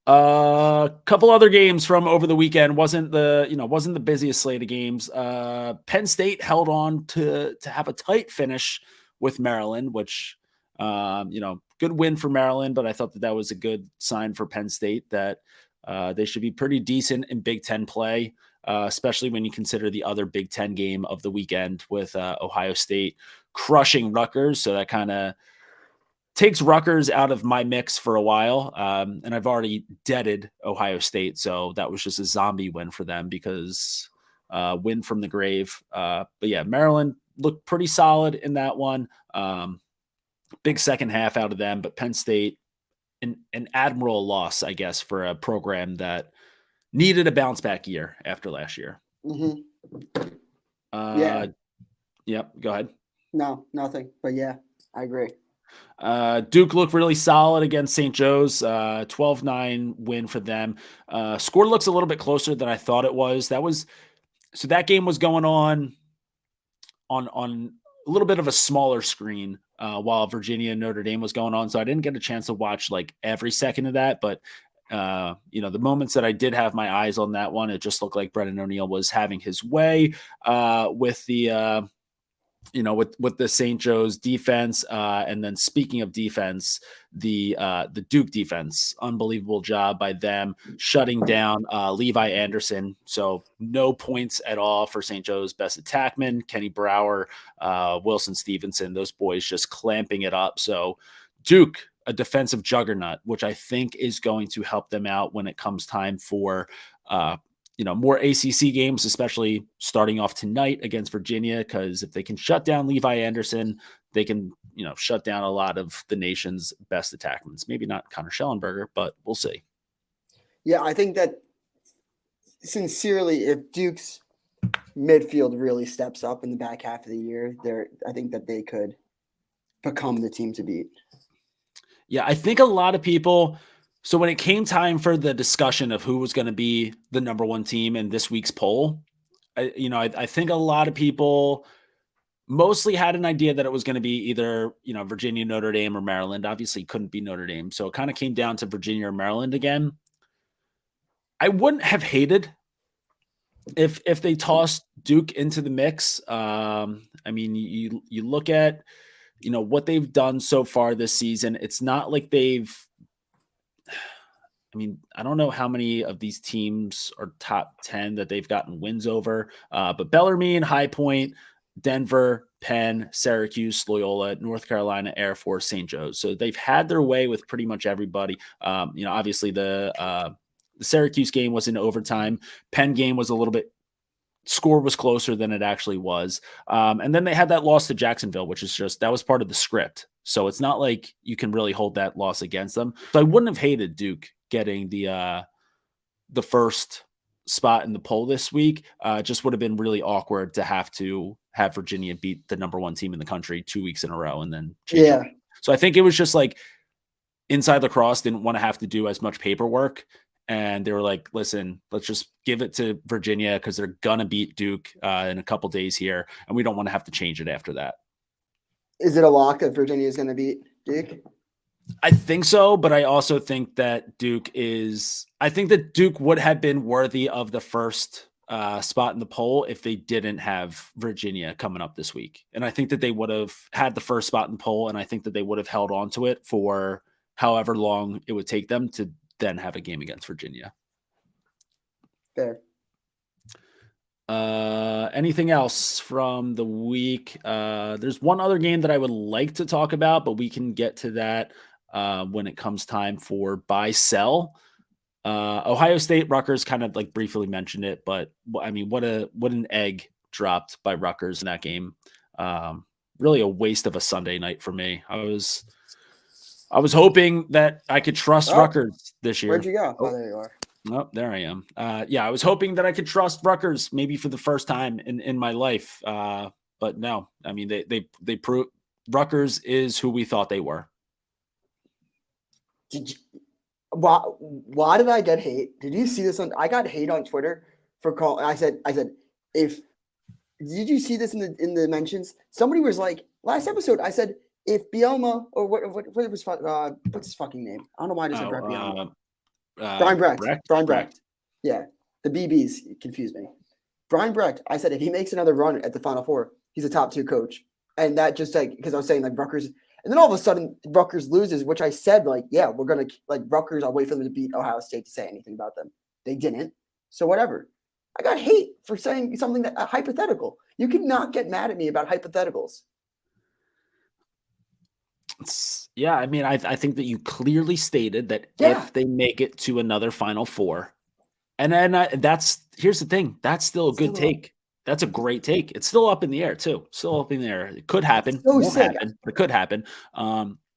Speaker 1: Couple other games from over the weekend. Wasn't the busiest slate of games. Penn State held on to have a tight finish with Maryland, which good win for Maryland, but I thought that was a good sign for Penn State that they should be pretty decent in Big Ten play, especially when you consider the other Big Ten game of the weekend with Ohio State crushing Rutgers. So that kind of takes Rutgers out of my mix for a while. And I've already deaded Ohio State. So that was just a zombie win for them because win from the grave. But yeah, Maryland looked pretty solid in that one. Big second half out of them, but Penn State, an admirable loss, I guess, for a program that needed a bounce back year after last year.
Speaker 2: Mm-hmm. Yeah.
Speaker 1: Yep. Go ahead.
Speaker 2: No, nothing. But yeah, I agree.
Speaker 1: Duke looked really solid against St. Joe's, 12-9 win for them. Score looks a little bit closer than I thought it was. So that game was going on a little bit of a smaller screen while Virginia and Notre Dame was going on. So I didn't get a chance to watch like every second of that, but the moments that I did have my eyes on that one, it just looked like Brennan O'Neill was having his way with the with the St. Joe's defense. And then speaking of defense, the Duke defense, unbelievable job by them shutting down Levi Anderson. So no points at all for St. Joe's best attackman, Kenny Brower, Wilson Stevenson, those boys just clamping it up. So Duke, a defensive juggernaut, which I think is going to help them out when it comes time for more ACC games, especially starting off tonight against Virginia, because if they can shut down Levi Anderson, they can, shut down a lot of the nation's best attackmen. Maybe not Connor Schellenberger, but we'll see.
Speaker 2: Yeah, I think that sincerely, if Duke's midfield really steps up in the back half of the year, I think that they could become the team to beat.
Speaker 1: Yeah, I think a lot of people. So when it came time for the discussion of who was going to be the number one team in this week's poll, I think a lot of people mostly had an idea that it was going to be either, Virginia, Notre Dame, or Maryland. Obviously couldn't be Notre Dame. So it kind of came down to Virginia or Maryland again. I wouldn't have hated if they tossed Duke into the mix. You look at, what they've done so far this season. It's not like I don't know how many of these teams are top 10 that they've gotten wins over, but Bellarmine, High Point, Denver, Penn, Syracuse, Loyola, North Carolina, Air Force, St. Joe's. So they've had their way with pretty much everybody. Obviously the Syracuse game was in overtime. Penn game was score was closer than it actually was. And then they had that loss to Jacksonville, which is that was part of the script. So it's not like you can really hold that loss against them. So I wouldn't have hated Duke getting the first spot in the poll this week. Just would have been really awkward to have Virginia beat the number one team in the country 2 weeks in a row and then change it. So I think it was just like Inside Lacrosse didn't want to have to do as much paperwork. And they were like, listen, let's just give it to Virginia because they're going to beat Duke in a couple days here. And we don't want to have to change it after that.
Speaker 2: Is it a lock that Virginia is going to beat Duke?
Speaker 1: I think so, but I also think that Duke would have been worthy of the first spot in the poll if they didn't have Virginia coming up this week. And I think that they would have had the first spot in the poll, and I think that they would have held on to it for however long it would take them to then have a game against Virginia.
Speaker 2: Fair.
Speaker 1: Anything else from the week? There's one other game that I would like to talk about, but we can get to that when it comes time for buy sell. Ohio State Rutgers, kind of like briefly mentioned it, but I mean, what an egg dropped by Rutgers in that game. Really a waste of a Sunday night for me. I was hoping that I could trust Rutgers this year.
Speaker 2: Where'd you go? Oh, there you are.
Speaker 1: Oh, there I am. I was hoping that I could trust Rutgers maybe for the first time in my life. But no, I mean, they prove Rutgers is who we thought they were.
Speaker 2: Why did I get hate? Did you see this I got hate on Twitter for call. I said, did you see this in the mentions? Somebody was like, last episode, I said, if Bielma or what was what's his fucking name? I don't know why I just said Bielma. Brian Brecht. Brian Brecht. Yeah. The BBs confused me. Brian Brecht, I said, if he makes another run at the Final Four, he's a top 2 coach. And that just because I was saying Rutgers, and then all of a sudden Rutgers loses, which I said, we're going to Rutgers. I'll wait for them to beat Ohio State to say anything about them. They didn't. So whatever. I got hate for saying something that hypothetical. You cannot get mad at me about hypotheticals.
Speaker 1: Yeah, I mean, I think that you clearly stated that if they make it to another Final Four, and then here's the thing. That's still a good take. That's a great take. It's still up in the air too. Still up in the air. It could happen.
Speaker 2: So
Speaker 1: Won't
Speaker 2: sick.
Speaker 1: happen. It could happen.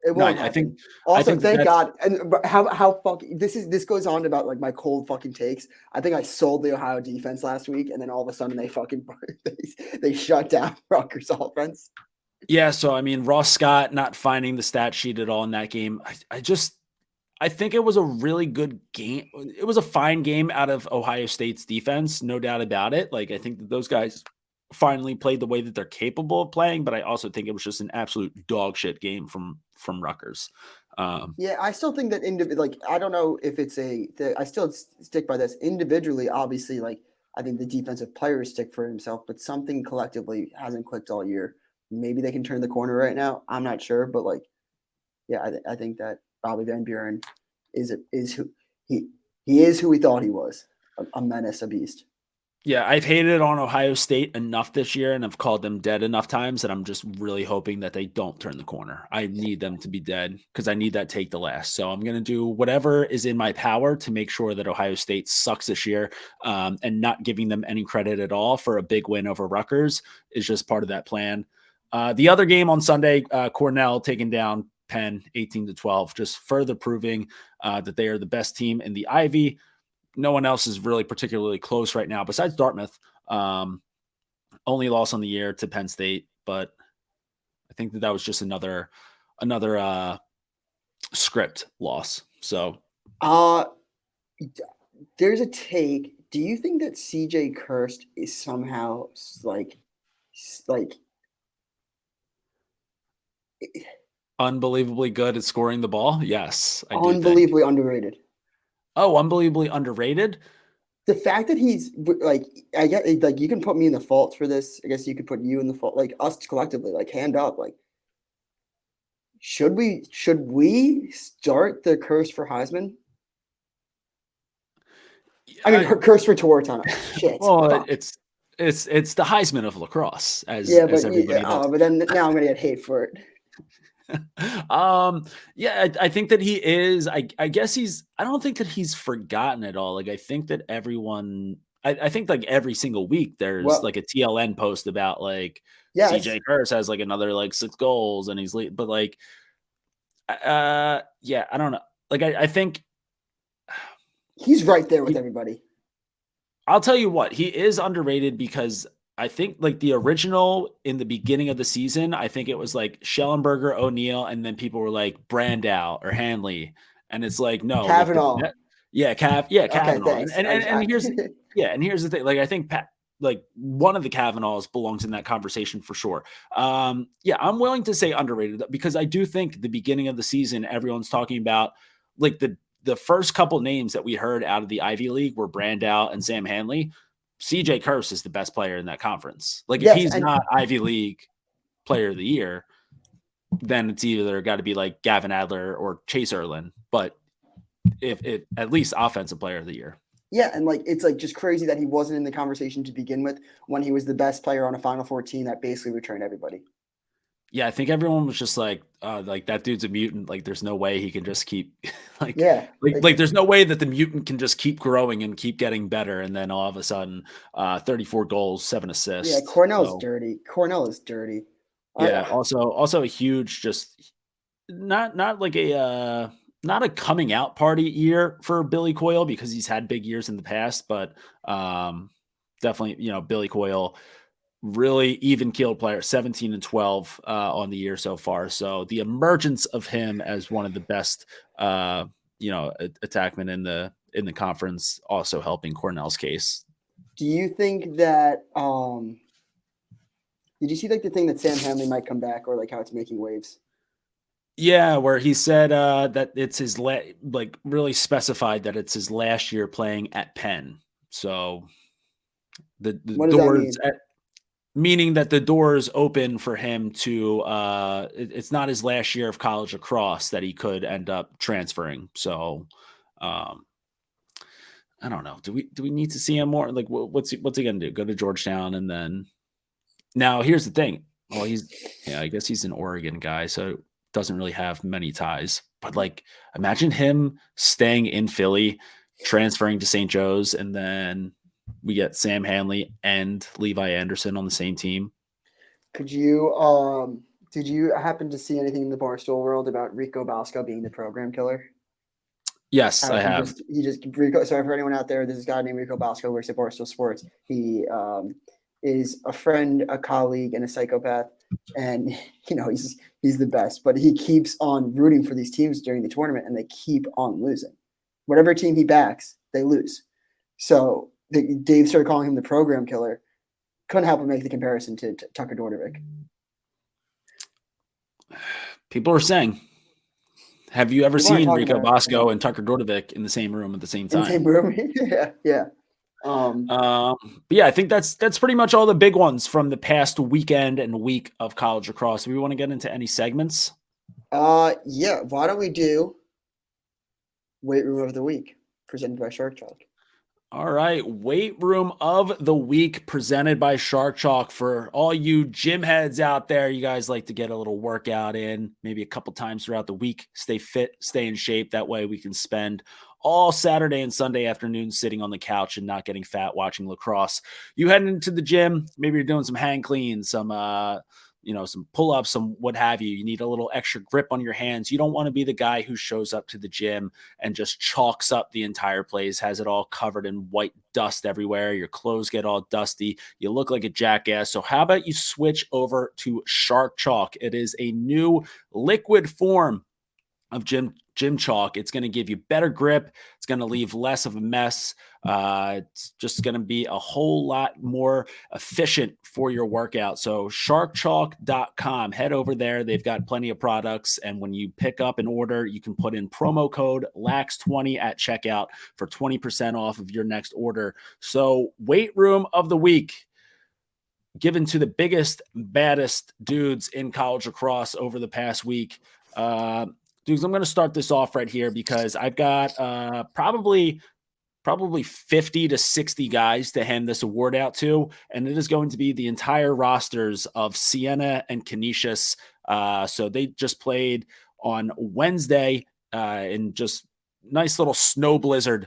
Speaker 2: It
Speaker 1: No,
Speaker 2: won't
Speaker 1: I
Speaker 2: happen.
Speaker 1: think
Speaker 2: Also,
Speaker 1: that
Speaker 2: thank God. And how fucking this goes on about like my cold fucking takes. I think I sold the Ohio defense last week, and then all of a sudden they fucking they shut down Rutgers offense.
Speaker 1: Yeah, so I mean, Ross Scott not finding the stat sheet at all in that game. I think it was a really good game. It was a fine game out of Ohio State's defense, no doubt about it. Like, I think that those guys finally played the way that they're capable of playing, but I also think it was just an absolute dog shit game from Rutgers.
Speaker 2: Yeah, I still think that I don't know if it's I still stick by this individually. Obviously, like I think the defensive players stick for himself, but something collectively hasn't clicked all year. Maybe they can turn the corner right now. I'm not sure, but like, yeah, I think that Bobby Van Buren is who he is who we thought he was, a menace, a beast.
Speaker 1: Yeah, I've hated on Ohio State enough this year, and I've called them dead enough times that I'm just really hoping that they don't turn the corner. I need them to be dead because I need that take to last. So I'm going to do whatever is in my power to make sure that Ohio State sucks this year, and not giving them any credit at all for a big win over Rutgers is just part of that plan. The other game on Sunday, Cornell taking down Penn 18-12, just further proving that they are the best team in the Ivy. No one else is really particularly close right now besides Dartmouth. Only loss on the year to Penn State, but I think that was just another script loss. So,
Speaker 2: there's a take. Do you think that CJ Kirst is somehow like
Speaker 1: unbelievably good at scoring the ball? Yes, I do.
Speaker 2: Unbelievably underrated.
Speaker 1: Oh, unbelievably underrated.
Speaker 2: The fact that he's like, I get like you can put me in the fault for this. I guess you could put you in the fault, like us collectively, like hand up. Like, should we start the curse for Heisman? I mean, her curse for Toritano. Shit.
Speaker 1: Well, it's the Heisman of lacrosse, as everybody knows.
Speaker 2: But then now I'm gonna get hate for it.
Speaker 1: Yeah, I think that he is. I guess I don't think that he's forgotten at all. Like, I think that everyone, I think like every single week there's like a TLN post about like CJ Kirst has like another like 6 goals and he's late, but like, yeah, I don't know. Like, I think
Speaker 2: he's right there with everybody.
Speaker 1: I'll tell you what, he is underrated because I think like the original in the beginning of the season, I think it was like Schellenberger, O'Neal, and then people were like Brandow or Hanley. And it's like, no.
Speaker 2: Kavanaugh.
Speaker 1: Kavanaugh.
Speaker 2: Okay,
Speaker 1: and here's the thing. Like, I think like one of the Kavanaughs belongs in that conversation for sure. Yeah, I'm willing to say underrated because I do think the beginning of the season, everyone's talking about like the first couple names that we heard out of the Ivy League were Brandow and Sam Hanley. CJ Kirst is the best player in that conference. Like, if he's not Ivy League player of the year, then it's either got to be like Gavin Adler or Chase Erlin, but if it at least offensive player of the year.
Speaker 2: Yeah. And like, it's like just crazy that he wasn't in the conversation to begin with when he was the best player on a Final Four team that basically returned everybody.
Speaker 1: Yeah, I think everyone was just like that dude's a mutant. Like, there's no way he can just keep like there's no way that the mutant can just keep growing and keep getting better. And then all of a sudden, 34 goals, 7 assists.
Speaker 2: Yeah, Cornell is dirty.
Speaker 1: Yeah, also a huge, just not like not a coming out party year for Billy Coyle because he's had big years in the past, but definitely, Billy Coyle, really even-keeled player, 17-12 on the year so far. So the emergence of him as one of the best, attackmen in the conference, also helping Cornell's case.
Speaker 2: Do you think that? Did you see like the thing that Sam Hanley might come back, or like how it's making waves?
Speaker 1: Yeah, where he said that it's his really specified that it's his last year playing at Penn. So the
Speaker 2: what does
Speaker 1: doors
Speaker 2: that mean?
Speaker 1: Meaning that the door is open for him to it's not his last year of college lacrosse, that he could end up transferring. So I don't know. Do we need to see him more? Like, what's he gonna do? Go to Georgetown? And then now here's the thing. Well, I guess he's an Oregon guy, so doesn't really have many ties. But like, imagine him staying in Philly, transferring to St. Joe's, and then we get Sam Hanley and Levi Anderson on the same team.
Speaker 2: Could you did you happen to see anything in the Barstool world about Rico Bosco being the program killer?
Speaker 1: Yes,
Speaker 2: How
Speaker 1: I have.
Speaker 2: Rico. Sorry for anyone out there. This is a guy named Rico Bosco, works at Barstool Sports. He is a friend, a colleague, and a psychopath. And he's the best. But he keeps on rooting for these teams during the tournament, and they keep on losing. Whatever team he backs, they lose. So Dave started calling him the program killer. Couldn't help but make the comparison to Tucker Dordevic.
Speaker 1: People are saying, have you ever seen Rico Bosco and Tucker Dordevic in the same room at the same time?
Speaker 2: In the same room? Yeah.
Speaker 1: But yeah, I think that's pretty much all the big ones from the past weekend and week of college lacrosse. Do we want to get into any segments?
Speaker 2: Yeah. Why don't we do Weight Room of the Week, presented by Shark Chalk?
Speaker 1: All right, Weight Room of the Week presented by Shark Chalk. For all you gym heads out there, you guys like to get a little workout in, maybe a couple times throughout the week, stay fit, stay in shape. That way we can spend all Saturday and Sunday afternoons sitting on the couch and not getting fat watching lacrosse. You heading into the gym, maybe you're doing some hang cleans, some pull-ups, some what have you. You need a little extra grip on your hands. You don't want to be the guy who shows up to the gym and just chalks up the entire place, has it all covered in white dust everywhere. Your clothes get all dusty. You look like a jackass. So how about you switch over to Shark Chalk? It is a new liquid form of gym chalk. It's going to give you better grip. It's going to leave less of a mess. It's just going to be a whole lot more efficient for your workout. So sharkchalk.com, head over there. They've got plenty of products. And when you pick up an order, you can put in promo code LAX20 at checkout for 20% off of your next order. So Weight Room of the Week, given to the biggest, baddest dudes in college lacrosse over the past week. Dudes, I'm going to start this off right here because I've got probably 50 to 60 guys to hand this award out to, and it is going to be the entire rosters of Siena and Canisius. So they just played on Wednesday in just nice little snow blizzard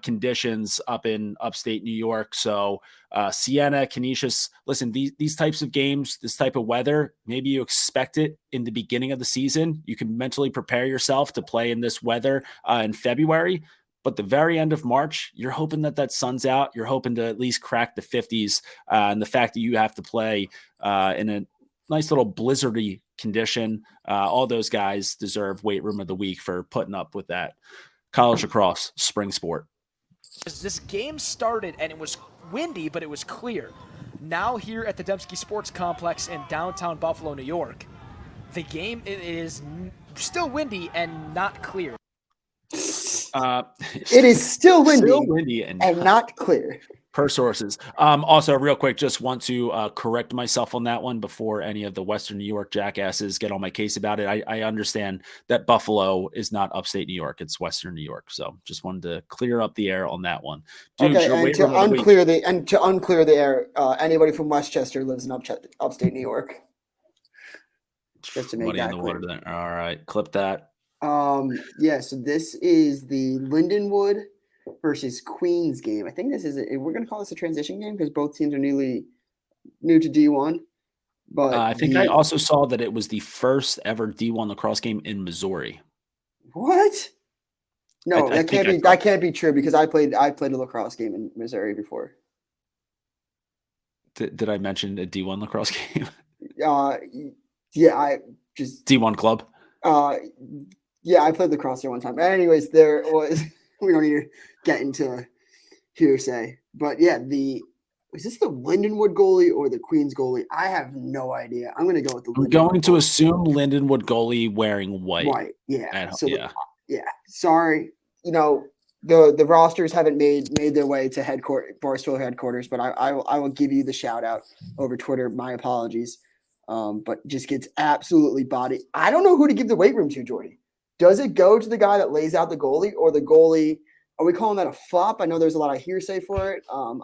Speaker 1: conditions up in upstate New York. So Siena, Canisius, listen, these types of games, this type of weather, maybe you expect it in the beginning of the season. You can mentally prepare yourself to play in this weather in February. But the very end of March, you're hoping that sun's out. You're hoping to at least crack the 50s. And the fact that you have to play in a nice little blizzardy condition, all those guys deserve Weight Room of the Week for putting up with that. College lacrosse, spring sport.
Speaker 4: This game started and it was windy, but it was clear. Now here at the Dembski Sports Complex in downtown Buffalo, New York, the game is still windy and not clear.
Speaker 2: It is still windy and not clear.
Speaker 1: Per sources. Also, real quick, just want to correct myself on that one before any of the Western New York jackasses get on my case about it. I understand that Buffalo is not upstate New York; it's Western New York. So, just wanted to clear up the air on that one. Dude,
Speaker 2: okay, and to unclear the air, anybody from Westchester lives in upstate New York. Just to make that clear.
Speaker 1: All right, clip that.
Speaker 2: Yeah. So this is the Lindenwood versus Queens game. I think this is we're going to call this a transition game because both teams are new to D1. But
Speaker 1: I think I also saw that it was the first ever D1 lacrosse game in Missouri.
Speaker 2: What? No, that can't be true because I played a lacrosse game in Missouri before.
Speaker 1: Did I mention a D1 lacrosse game?
Speaker 2: Yeah, I just
Speaker 1: D1 club.
Speaker 2: Yeah, I played lacrosse there one time. Anyways, there was. We don't need to get into hearsay, but yeah, is this the Lindenwood goalie or the Queens goalie? I have no idea. I'm going to go with the.
Speaker 1: I'm going to assume Lindenwood goalie wearing white.
Speaker 2: White, yeah. So
Speaker 1: yeah.
Speaker 2: Sorry, the rosters haven't made their way to Barstool headquarters, but I will give you the shout out over Twitter. My apologies, but just gets absolutely bodied. I don't know who to give the weight room to, Jordie. Does it go to the guy that lays out the goalie or the goalie? Are we calling that a flop? I know there's a lot of hearsay for it. So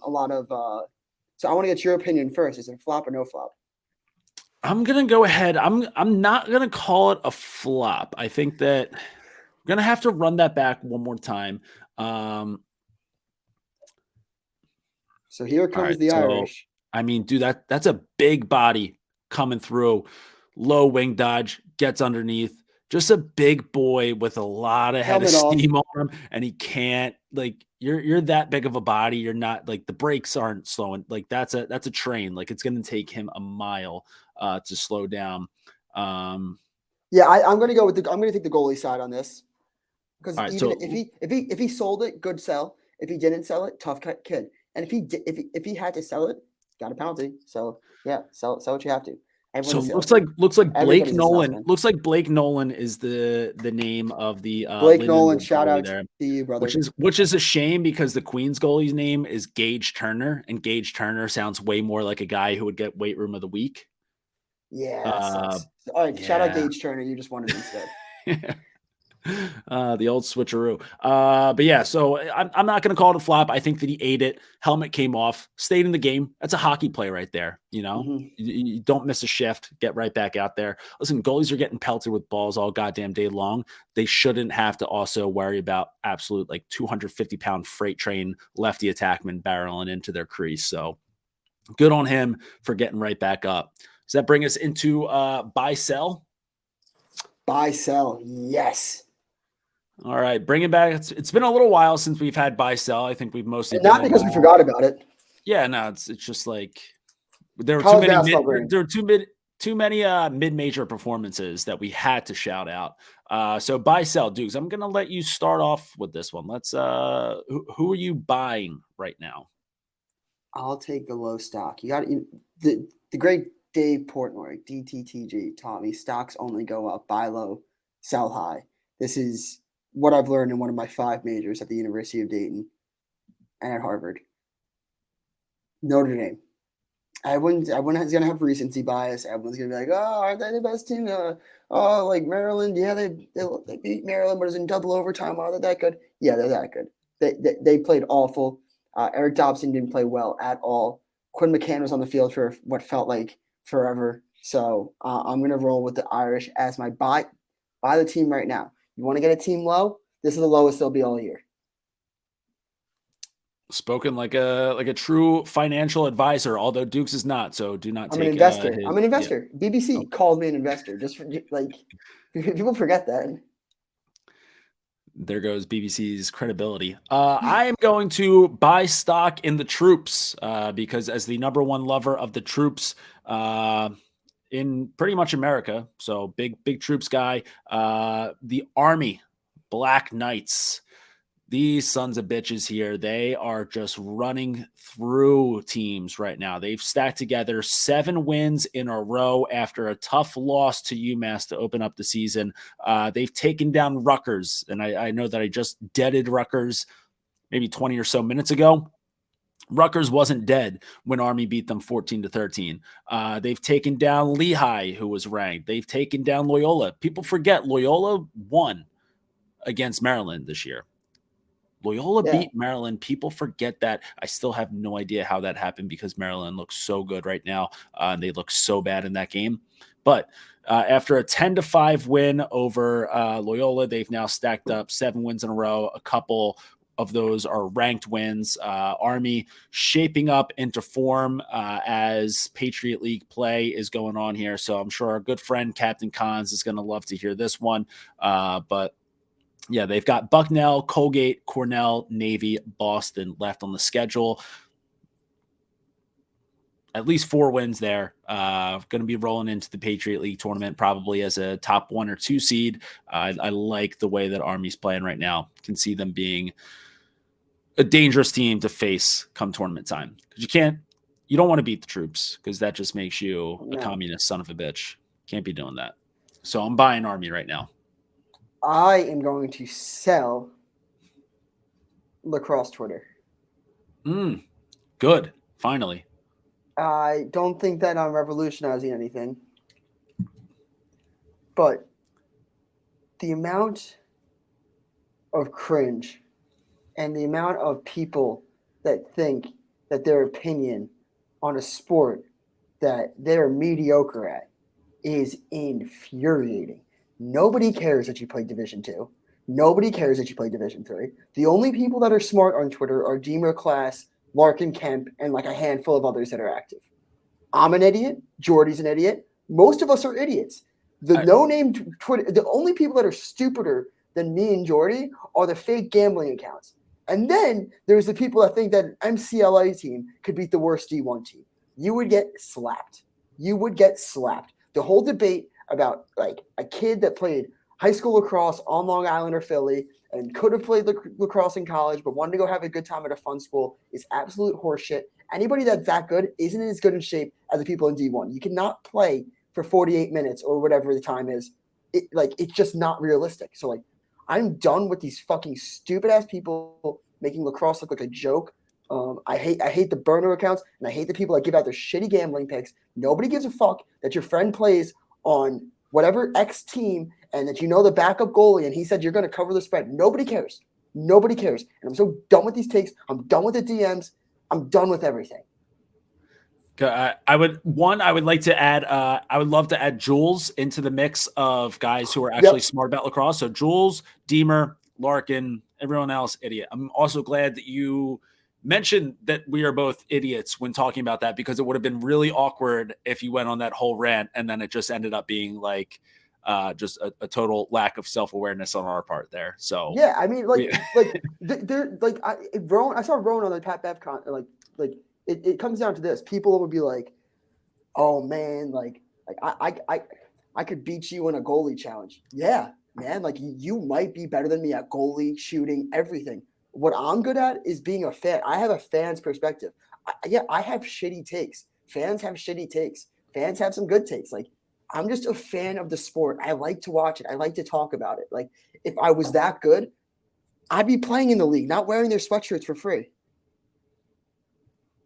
Speaker 2: I want to get your opinion first. Is it a flop or no flop?
Speaker 1: I'm going to go ahead. I'm not going to call it a flop. I think that we're going to have to run that back one more time.
Speaker 2: So here
Speaker 1: All
Speaker 2: comes
Speaker 1: right,
Speaker 2: the
Speaker 1: so
Speaker 2: Irish.
Speaker 1: I mean, dude, that's a big body coming through. Low wing dodge, gets underneath. Just a big boy with a lot of head of
Speaker 2: Helmet off.
Speaker 1: steam on him, and he can't like you're that big of a body. You're not like the brakes aren't slowing. Like that's a train. Like it's gonna take him a mile to slow down.
Speaker 2: Yeah, I'm going to go with I'm going to take the goalie side on this because
Speaker 1: All right,
Speaker 2: even
Speaker 1: so
Speaker 2: if he sold it, good sell. If he didn't sell it, tough cut kid. And if he had to sell it, got a penalty. So yeah, sell what you have to.
Speaker 1: So
Speaker 2: Everybody's
Speaker 1: looks like Blake
Speaker 2: Everybody's a
Speaker 1: Nolan
Speaker 2: salesman.
Speaker 1: looks like Blake Nolan is the name of the
Speaker 2: Blake Nolan,
Speaker 1: Lindenwood
Speaker 2: shout
Speaker 1: goalie
Speaker 2: out
Speaker 1: there,
Speaker 2: to you, brother.
Speaker 1: which is a shame because the Queens goalie's name is Gage Turner, and Gage Turner sounds way more like a guy who would get weight room of the week.
Speaker 2: Yeah, that sucks. All right, shout out Gage Turner. You just wanted instead.
Speaker 1: The old switcheroo. But yeah, so I'm not going to call it a flop. I think that he ate it. Helmet came off, stayed in the game. That's a hockey play right there. You know, you don't miss a shift, get right back out there. Listen, goalies are getting pelted with balls all goddamn day long. They shouldn't have to also worry about absolute like 250-pound freight train lefty attackman barreling into their crease. So good on him for getting right back up. Does that bring us into buy sell?
Speaker 2: Buy sell, yes.
Speaker 1: All right, bring it back. It's been a little while since we've had buy sell. I think we've mostly
Speaker 2: not because we forgot about it.
Speaker 1: Yeah, no, it's just like there were too many mid-major performances that we had to shout out. So buy sell, Doogs. I'm gonna let you start off with this one. Let's who are you buying right now?
Speaker 2: I'll take the low stock. You got the great Dave Portnoy, DTTG, taught me stocks only go up, buy low, sell high. This is what I've learned in one of my 5 majors at the University of Dayton and at Harvard. Notre Dame. Everyone's going to have recency bias. Everyone's going to be like, oh, aren't they the best team? Oh, like Maryland. Yeah, they beat Maryland, but it was in double overtime. Are they that good? Yeah, they're that good. They played awful. Eric Dobson didn't play well at all. Quinn McCann was on the field for what felt like forever. So I'm going to roll with the Irish as my buy the team right now. You want to get a team low? This is the lowest they'll be all year.
Speaker 1: Spoken like a true financial advisor, although Dukes is not. So do not take.
Speaker 2: I'm an investor. I'm an investor. Yeah. BBC called me an investor. Just for, like people forget that.
Speaker 1: There goes BBC's credibility. I am going to buy stock in the troops because as the number one lover of the troops in pretty much America, so big troops guy, the Army, Black Knights, these sons of bitches here, they are just running through teams right now. They've stacked together 7 wins in a row after a tough loss to UMass to open up the season. They've taken down Rutgers, and I know that I just deaded Rutgers maybe 20 or so minutes ago. Rutgers wasn't dead when Army beat them 14-13. They've taken down Lehigh, who was ranked. They've taken down Loyola. People forget Loyola won against Maryland this year. Loyola beat Maryland. People forget that. I still have no idea how that happened because Maryland looks so good right now. And they look so bad in that game. But after a 10-5 win over Loyola, they've now stacked up 7 wins in a row. A couple of those are ranked wins. Army shaping up into form as Patriot League play is going on here. So I'm sure our good friend Captain Cons is going to love to hear this one. But yeah, they've got Bucknell, Colgate, Cornell, Navy, Boston left on the schedule. At least 4 wins there. Going to be rolling into the Patriot League tournament probably as a top 1 or 2 seed. I like the way that Army's playing right now. Can see them being a dangerous team to face come tournament time. Because you don't want to beat the troops because that just makes you a communist son of a bitch. Can't be doing that. So I'm buying Army right now.
Speaker 2: I am going to sell Lacrosse Twitter.
Speaker 1: Good. Finally.
Speaker 2: I don't think that I'm revolutionizing anything. But the amount of cringe and the amount of people that think that their opinion on a sport that they're mediocre at is infuriating. Nobody cares that you play Division II. Nobody cares that you play Division III. The only people that are smart on Twitter are Deemer Class, Larkin Kemp, and like a handful of others that are active. I'm an idiot. Jordie's an idiot. Most of us are idiots. The no-name Twitter, the only people that are stupider than me and Jordie are the fake gambling accounts. And then there's the people that think that an MCLA team could beat the worst D1 team. You would get slapped. You would get slapped. The whole debate about like a kid that played high school lacrosse on Long Island or Philly and could have played lacrosse in college but wanted to go have a good time at a fun school is absolute horseshit. Anybody that's that good isn't as good in shape as the people in D1. You cannot play for 48 minutes or whatever the time is. It's just not realistic. So like, I'm done with these fucking stupid ass people making lacrosse look like a joke. I hate the burner accounts, and I hate the people that give out their shitty gambling picks. Nobody gives a fuck that your friend plays on whatever X team and that you know the backup goalie and he said you're going to cover the spread. Nobody cares. Nobody cares. And I'm so done with these takes. I'm done with the DMs. I'm done with everything.
Speaker 1: I would like to add, I would love to add Jules into the mix of guys who are actually smart about lacrosse. So Jules, Deemer, Larkin, everyone else, idiot. I'm also glad that you mentioned that we are both idiots when talking about that, because it would have been really awkward if you went on that whole rant and then it just ended up being like just a total lack of self-awareness on our part there. So
Speaker 2: yeah, I mean, I saw Rowan on the Pat Bev con, it comes down to this. People would be like, "Oh man, I could beat you in a goalie challenge." Yeah, man, like you might be better than me at goalie, shooting, everything. What I'm good at is being a fan. I have a fan's perspective. I have shitty takes. Fans have shitty takes. Fans have some good takes. Like, I'm just a fan of the sport. I like to watch it. I like to talk about it. Like, if I was that good, I'd be playing in the league, not wearing their sweatshirts for free.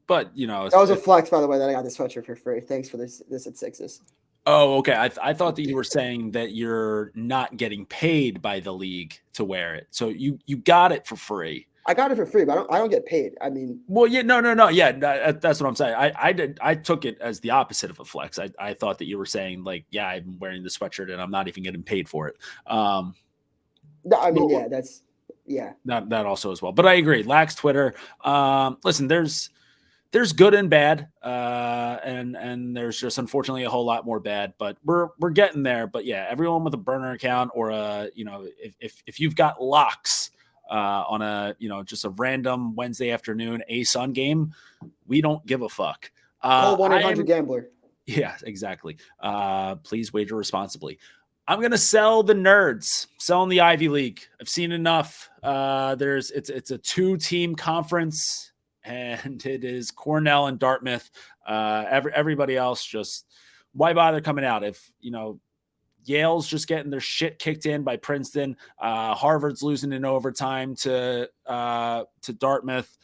Speaker 1: But, you know,
Speaker 2: that was a flex, by the way, that I got the sweatshirt for free. Thanks for this at Sixes.
Speaker 1: Oh, okay. I thought that you were saying that you're not getting paid by the league to wear it. So you got it for free.
Speaker 2: I got it for free, but I don't get paid. I mean,
Speaker 1: well, yeah, no. Yeah, that's what I'm saying. I took it as the opposite of a flex. I thought that you were saying like, yeah, I'm wearing the sweatshirt and I'm not even getting paid for it.
Speaker 2: No, I mean, yeah, that's
Speaker 1: that also as well. But I agree. Lax Twitter. Listen, there's good and bad, and there's just unfortunately a whole lot more bad. But we're getting there. But yeah, everyone with a burner account or if you've got locks on a just a random Wednesday afternoon ASUN game, we don't give a fuck.
Speaker 2: Call 1-800-GAMBLER.
Speaker 1: Yeah, exactly. Please wager responsibly. I'm gonna sell the nerds, selling the Ivy League. I've seen enough. It's a 2-team conference. And it is Cornell and Dartmouth. Everybody else, just why bother coming out? If Yale's just getting their shit kicked in by Princeton, Harvard's losing in overtime to Dartmouth.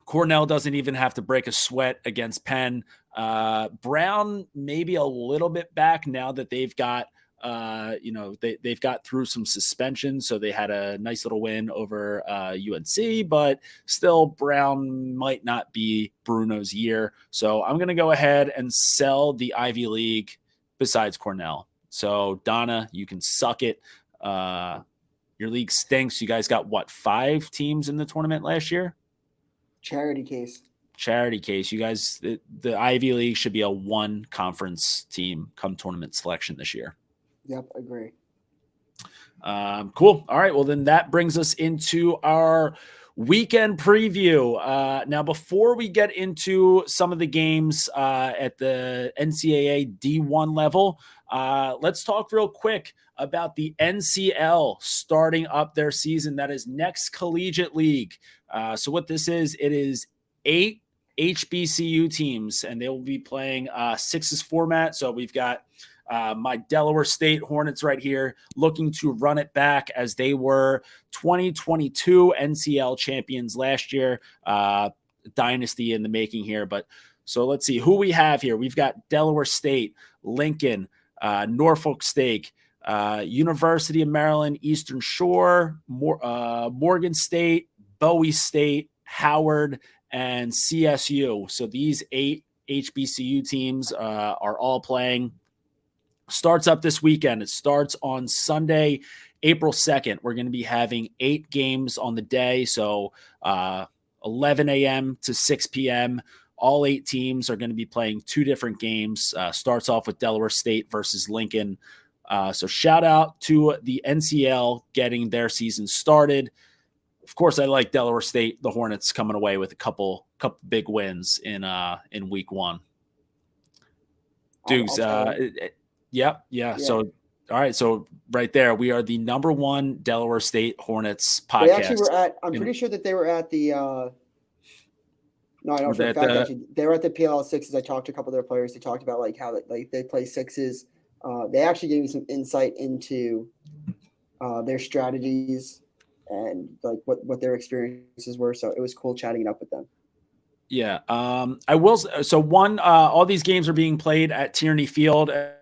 Speaker 1: Cornell doesn't even have to break a sweat against Penn. Brown maybe a little bit back now that they've got. They've got through some suspensions, so they had a nice little win over UNC, but still Brown might not be Bruno's year. So I'm going to go ahead and sell the Ivy League besides Cornell. So Donna, you can suck it. Your league stinks. You guys got 5 teams in the tournament last year?
Speaker 2: Charity case.
Speaker 1: You guys, the Ivy League should be a 1 conference team come tournament selection this year.
Speaker 2: Yep, agree.
Speaker 1: Cool. All right. Well, then that brings us into our weekend preview. Now, before we get into some of the games at the NCAA D1 level, let's talk real quick about the NCL starting up their season. That is Next Collegiate League. So what this is, it is 8 HBCU teams, and they will be playing 6s format. So we've got my Delaware State Hornets right here looking to run it back as they were 2022 NCL champions last year. Dynasty in the making here. But so let's see who we have here. We've got Delaware State, Lincoln, Norfolk State, University of Maryland, Eastern Shore, Morgan State, Bowie State, Howard, and CSU. So these 8 HBCU teams are all playing. Starts up this weekend. It starts on Sunday, April 2nd. We're going to be having 8 games on the day. So 11 a.m. to 6 p.m. All 8 teams are going to be playing 2 different games. Starts off with Delaware State versus Lincoln. So shout out to the NCL getting their season started. Of course, I like Delaware State, the Hornets, coming away with a couple big wins in week 1. Doogs, yeah. So, all right. So right there, we are the number 1 Delaware State Hornets podcast.
Speaker 2: They actually were at. I'm pretty sure that they were at the. No, I know for a fact. Actually, they were at the PLL sixes. I talked to a couple of their players. They talked about like how they play sixes. They actually gave me some insight into their strategies and like what their experiences were. So it was cool chatting it up with them.
Speaker 1: Yeah. I will. So all these games are being played at Tierney Field at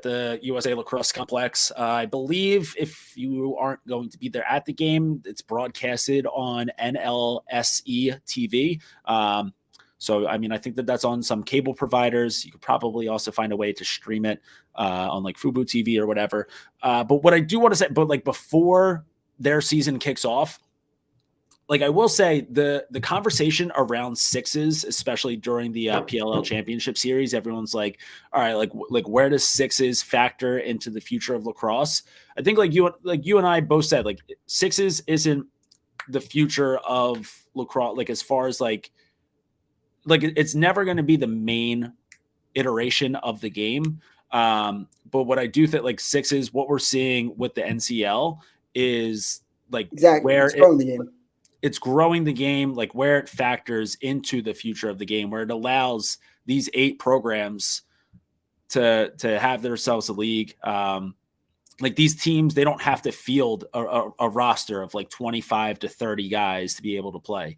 Speaker 1: the USA Lacrosse Complex. I believe if you aren't going to be there at the game, it's broadcasted on NLSE TV. So, I mean, I think that's on some cable providers. You could probably also find a way to stream it on like Fubo TV or whatever. But what I do want to say, but like before their season kicks off, like I will say the conversation around sixes, especially during the PLL championship series, everyone's like, all right, like where does sixes factor into the future of lacrosse? I think like you and I both said, like sixes isn't the future of lacrosse. Like as far as like it's never going to be the main iteration of the game. But what I do think like sixes, what we're seeing with the NCL is like where it's growing the game, like where it factors into the future of the game, where it allows these 8 programs to have themselves a league. Like these teams, they don't have to field a roster of like 25 to 30 guys to be able to play.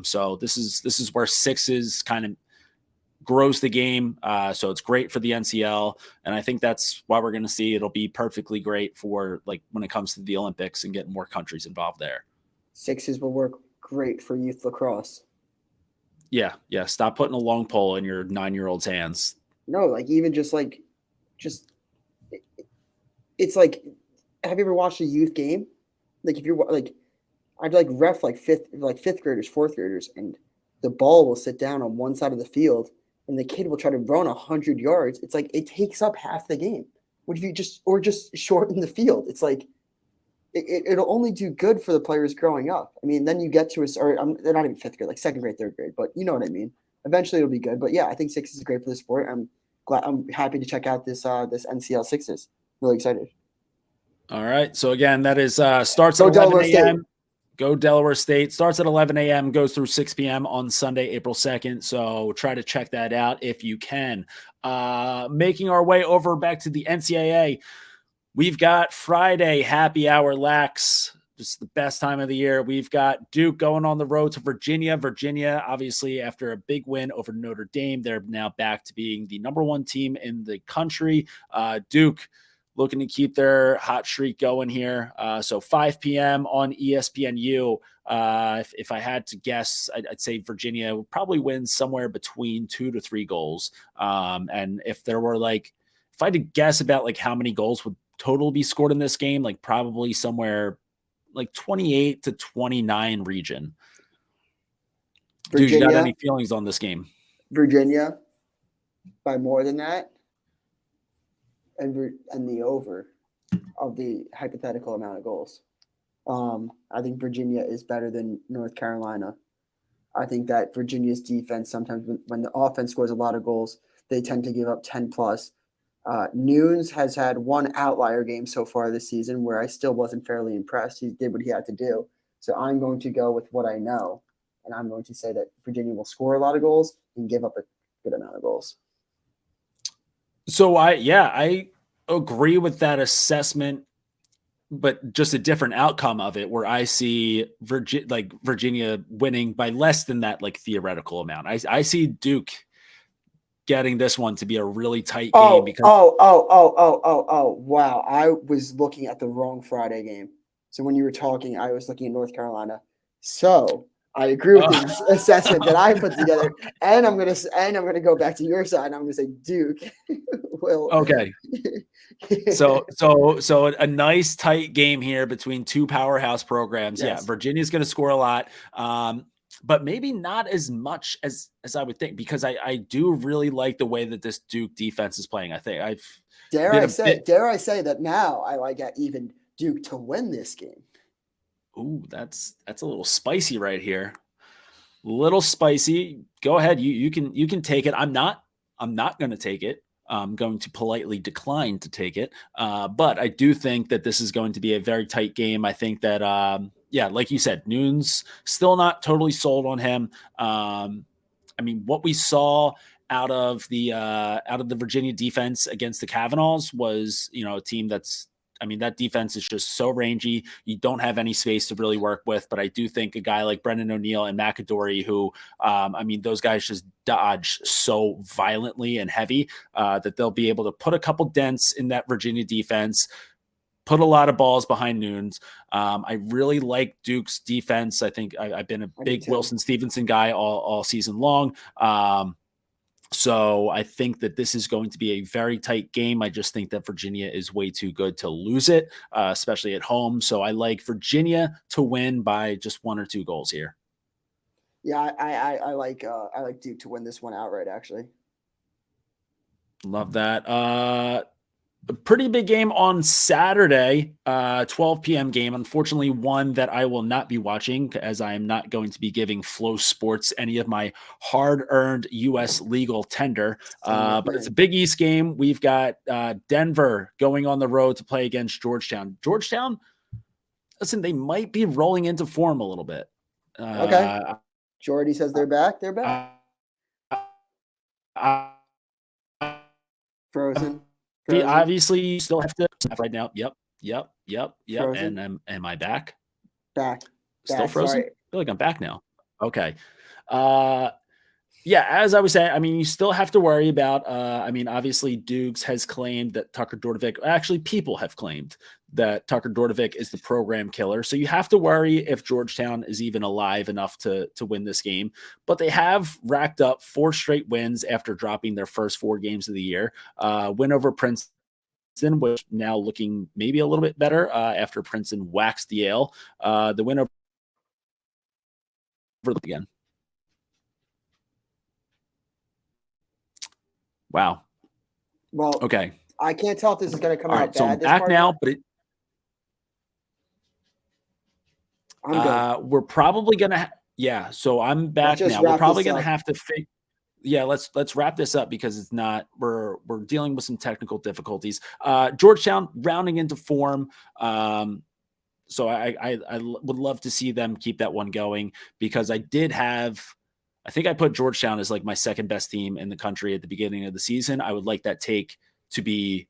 Speaker 1: So this is where sixes kind of grows the game. So it's great for the NCL. And I think that's why we're going to see it'll be perfectly great for like when it comes to the Olympics and getting more countries involved there.
Speaker 2: Sixes will work great for youth lacrosse.
Speaker 1: Yeah. Stop putting a long pole in your 9-year-old's hands.
Speaker 2: No, like even it's like, have you ever watched a youth game? Like if you're like, I'd like ref like fifth graders, 4th graders, and the ball will sit down on one side of the field, and the kid will try to run 100 yards. It's like it takes up half the game. What if you just shorten the field? It's like. It'll only do good for the players growing up. I mean, then you get to they're not even 5th grade, like 2nd grade, 3rd grade, but you know what I mean? Eventually it'll be good. But yeah, I think sixes is great for the sport. I'm happy to check out this NCL sixes. Really excited.
Speaker 1: All right. So again, that is starts at 11 a.m. Go Delaware State. Starts at 11 a.m., goes through 6 p.m. on Sunday, April 2nd. So try to check that out if you can. Making our way over back to the NCAA. We've got Friday happy hour lax, just the best time of the year. We've got Duke going on the road to Virginia. Virginia, obviously, after a big win over Notre Dame, they're now back to being the number 1 team in the country. Duke looking to keep their hot streak going here. So 5 p.m. on ESPNU. If I had to guess, I'd say Virginia would probably win somewhere between 2 to 3 goals. And if I had to guess about like how many goals would total be scored in this game, like probably somewhere like 28 to 29 region. Dude, you got any feelings on this game?
Speaker 2: Virginia by more than that, and the over of the hypothetical amount of goals. I think Virginia is better than North Carolina. I think that Virginia's defense, sometimes when the offense scores a lot of goals, they tend to give up 10 plus. Nunes has had one outlier game so far this season where I still wasn't fairly impressed. He did what he had to do. So I'm going to go with what I know, and I'm going to say that Virginia will score a lot of goals and give up a good amount of goals.
Speaker 1: So I agree with that assessment, but just a different outcome of it where I see Virginia winning by less than that like theoretical amount. I see Duke getting this one to be a really tight game.
Speaker 2: Wow. I was looking at the wrong Friday game. So when you were talking, I was looking at North Carolina. So I agree with the assessment that I put together, and I'm gonna go back to your side. And I'm gonna say Duke will.
Speaker 1: Okay. So a nice tight game here between two powerhouse programs.
Speaker 2: Yes.
Speaker 1: Yeah, Virginia's going to score a lot, but maybe not as much as I would think, because I do really like the way that this Duke defense is playing. I think
Speaker 2: dare I say that now I like even Duke to win this game.
Speaker 1: Ooh, that's a little spicy right here. Little spicy. Go ahead. You can take it. I'm not going to take it. I'm going to politely decline to take it. But I do think that this is going to be a very tight game. I think that, like you said, Noon's still not totally sold on him. I mean, what we saw out of the Virginia defense against the Kavanaughs was, a team that defense is just so rangy. You don't have any space to really work with. But I do think a guy like Brendan O'Neill and McAdory, who, those guys just dodge so violently and heavy that they'll be able to put a couple dents in that Virginia defense, put a lot of balls behind Noons. I really like Duke's defense. I think I've been a big Wilson Stevenson guy all season long. So I think that this is going to be a very tight game. I just think that Virginia is way too good to lose it, especially at home. So I like Virginia to win by just 1 or 2 goals here.
Speaker 2: Yeah, I like Duke to win this one outright, actually.
Speaker 1: Love that. A pretty big game on Saturday, 12 p.m. game. Unfortunately, one that I will not be watching, as I am not going to be giving Flow Sports any of my hard-earned U.S. legal tender. But it's a Big East game. We've got Denver going on the road to play against Georgetown. Georgetown, listen, they might be rolling into form a little bit.
Speaker 2: Okay. Jordie says they're back. They're back. Frozen.
Speaker 1: Obviously, you still have to right now. Yep.
Speaker 2: Frozen.
Speaker 1: And am I back?
Speaker 2: Back.
Speaker 1: Still frozen?
Speaker 2: Sorry.
Speaker 1: I feel like I'm back now. Okay. As I was saying, you still have to worry about, obviously Doogs has claimed that Tucker Dordevic, actually people have claimed that Tucker Dordevic is the program killer. So you have to worry if Georgetown is even alive enough to win this game. But they have racked up 4 straight wins after dropping their first 4 games of the year. Win over Princeton, which now looking maybe a little bit better after Princeton waxed Yale. The win over again. Wow.
Speaker 2: Well,
Speaker 1: okay.
Speaker 2: I can't tell if this is going to come out bad.
Speaker 1: So I'm back now, but
Speaker 2: I'm good.
Speaker 1: we're probably going to, so I'm back now. We're probably going to have to let's wrap this up because it's not, we're dealing with some technical difficulties. Georgetown rounding into form. So I would love to see them keep that one going, because I think I put Georgetown as like my second best team in the country at the beginning of the season. I would like that take to be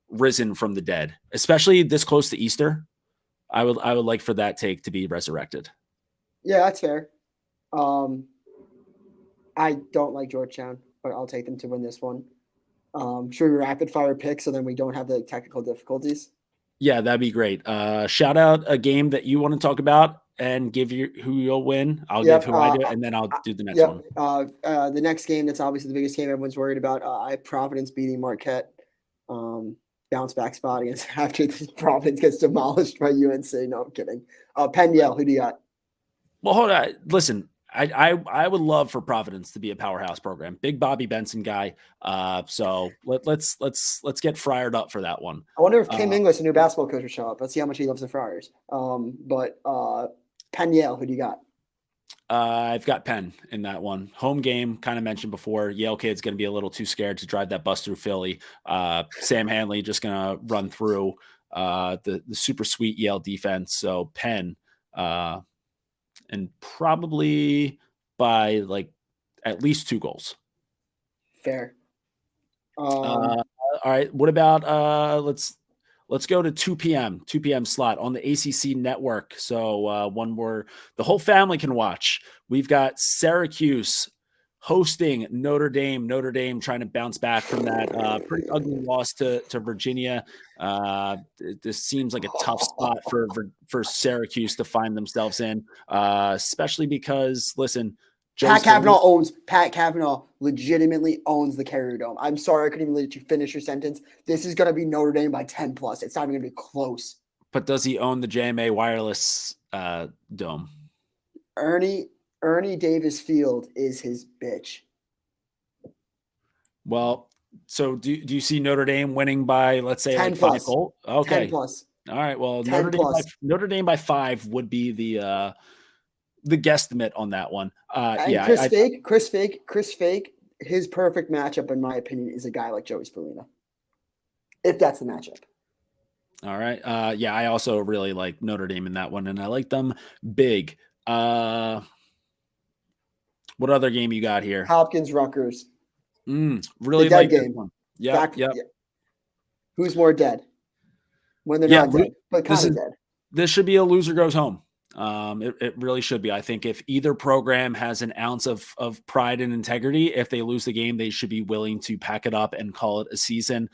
Speaker 1: risen from the dead, especially this close to Easter. I would like for that take to be resurrected.
Speaker 2: Yeah, that's fair. I don't like Georgetown, but I'll take them to win this one. Should we rapid fire pick so then we don't have the technical difficulties?
Speaker 1: Yeah, that'd be great. Shout out a game that you want to talk about and give you who you'll win. I'll give who I do, and then I'll do the next one.
Speaker 2: The next game, that's obviously the biggest game everyone's worried about. I have Providence beating Marquette. Bounce back spot against after Providence gets demolished by UNC. No, I'm kidding. Penn Yale, who do you got?
Speaker 1: Well, hold on. Listen, I would love for Providence to be a powerhouse program. Big Bobby Benson guy. So let's get Friared up for that one.
Speaker 2: I wonder if Kim Inglis, a new basketball coach, will show up. Let's see how much he loves the Friars. But Penn Yale, who do you got?
Speaker 1: I've got Penn in that one. Home game, kind of mentioned before. Yale kid's going to be a little too scared to drive that bus through Philly. Sam Hanley just going to run through the super sweet Yale defense. So Penn, and probably by like at least 2 goals.
Speaker 2: Fair.
Speaker 1: All right. What about let's go to 2 p.m. slot on the ACC network. So one where the whole family can watch. We've got Syracuse hosting Notre Dame. Notre Dame trying to bounce back from that pretty ugly loss to Virginia. This seems like a tough spot for Syracuse to find themselves in, especially because, listen,
Speaker 2: Pat Kavanaugh legitimately owns the Carrier Dome. I'm sorry I couldn't even let you finish your sentence. This is going to be Notre Dame by 10 plus. It's not even going to be close.
Speaker 1: But does he own the JMA Wireless Dome?
Speaker 2: Ernie Davis Field is his bitch.
Speaker 1: Well, so do you see Notre Dame winning by, let's say,
Speaker 2: 10
Speaker 1: like
Speaker 2: plus.
Speaker 1: 5 goals? Okay.
Speaker 2: 10 plus.
Speaker 1: All right. Well,
Speaker 2: 10
Speaker 1: Notre Dame by 5 would be the guesstimate on that one.
Speaker 2: And Chris Fake, his perfect matchup, in my opinion, is a guy like Joey Spallina. If that's the matchup.
Speaker 1: All right. I also really like Notre Dame in that one, and I like them big. What other game you got here?
Speaker 2: Hopkins Rutgers.
Speaker 1: Really like this one. Yeah.
Speaker 2: Who's more dead? When they're not dead, but kind of dead.
Speaker 1: This should be a loser goes home. It really should be. I think if either program has an ounce of pride and integrity, if they lose the game, they should be willing to pack it up and call it a season.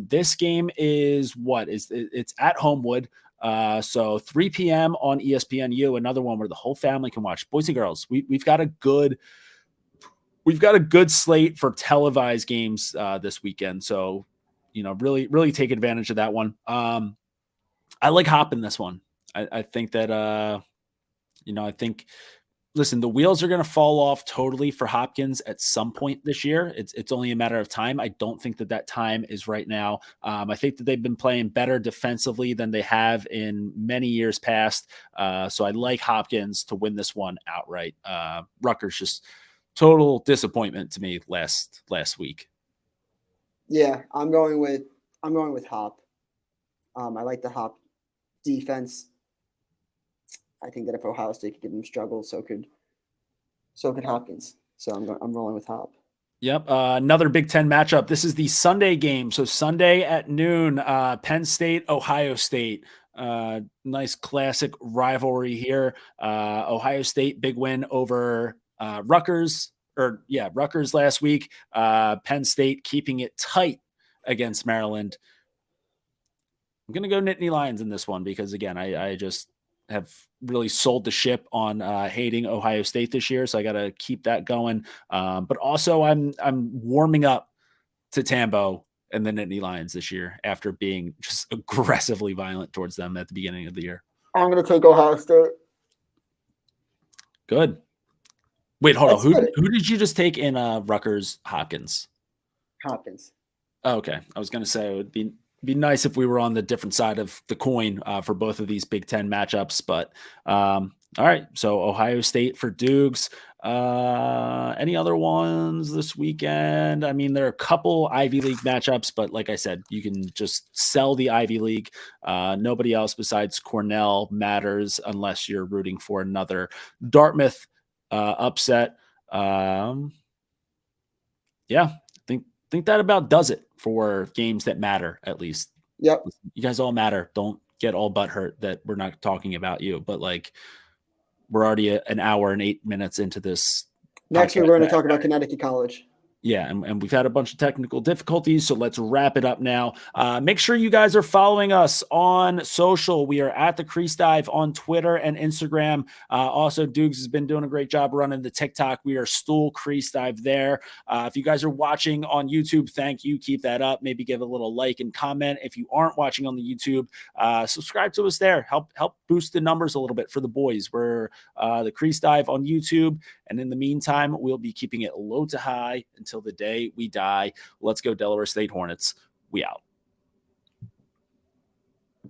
Speaker 1: This game is it's at Homewood. So 3 p.m. on ESPNU, another one where the whole family can watch. Boys and girls, we've got a good slate for televised games this weekend. So, really take advantage of that one. I like Hop in this one. I think that, listen, the wheels are going to fall off totally for Hopkins at some point this year. It's only a matter of time. I don't think that time is right now. I think that they've been playing better defensively than they have in many years past. So I like Hopkins to win this one outright. Rutgers just total disappointment to me last week.
Speaker 2: Yeah, I'm going with Hop. I like the Hop defense. I think that if Ohio State could give them struggles, so could Hopkins. So I'm rolling with Hop.
Speaker 1: Yep. Another Big Ten matchup. This is the Sunday game. So Sunday at noon, Penn State, Ohio State. Nice classic rivalry here. Ohio State, big win over Rutgers last week. Penn State keeping it tight against Maryland. I'm going to go Nittany Lions in this one because, again, I just have really sold the ship on hating Ohio State this year, so I got to keep that going. But also, I'm warming up to Tambo and the Nittany Lions this year after being just aggressively violent towards them at the beginning of the year.
Speaker 2: I'm going to take Ohio State.
Speaker 1: Good. Wait, hold on. Who did you just take in Rutgers Hopkins?
Speaker 2: Hopkins.
Speaker 1: Oh, okay. I was going to say it would be nice if we were on the different side of the coin for both of these Big Ten matchups. But all right. So Ohio State for Doogs. Any other ones this weekend? I mean, there are a couple Ivy League matchups, but like I said, you can just sell the Ivy League. Nobody else besides Cornell matters unless you're rooting for another Dartmouth upset. Think that about does it for games that matter, at least.
Speaker 2: Yep.
Speaker 1: You guys all matter. Don't get all butthurt that we're not talking about you, but like we're already an hour and 8 minutes into this.
Speaker 2: Next, we're going to talk about Connecticut College.
Speaker 1: Yeah, and we've had a bunch of technical difficulties, so let's wrap it up now. Make sure you guys are following us on social. We are at the Crease Dive on Twitter and Instagram. Also, Doogs has been doing a great job running the TikTok. We are Stool Crease Dive there. If you guys are watching on YouTube, thank you. Keep that up. Maybe give a little like and comment. If you aren't watching on the YouTube, subscribe to us there. Help boost the numbers a little bit for the boys. We're the Crease Dive on YouTube. And in the meantime, we'll be keeping it low to high until the day we die. Let's go Delaware State Hornets. We out.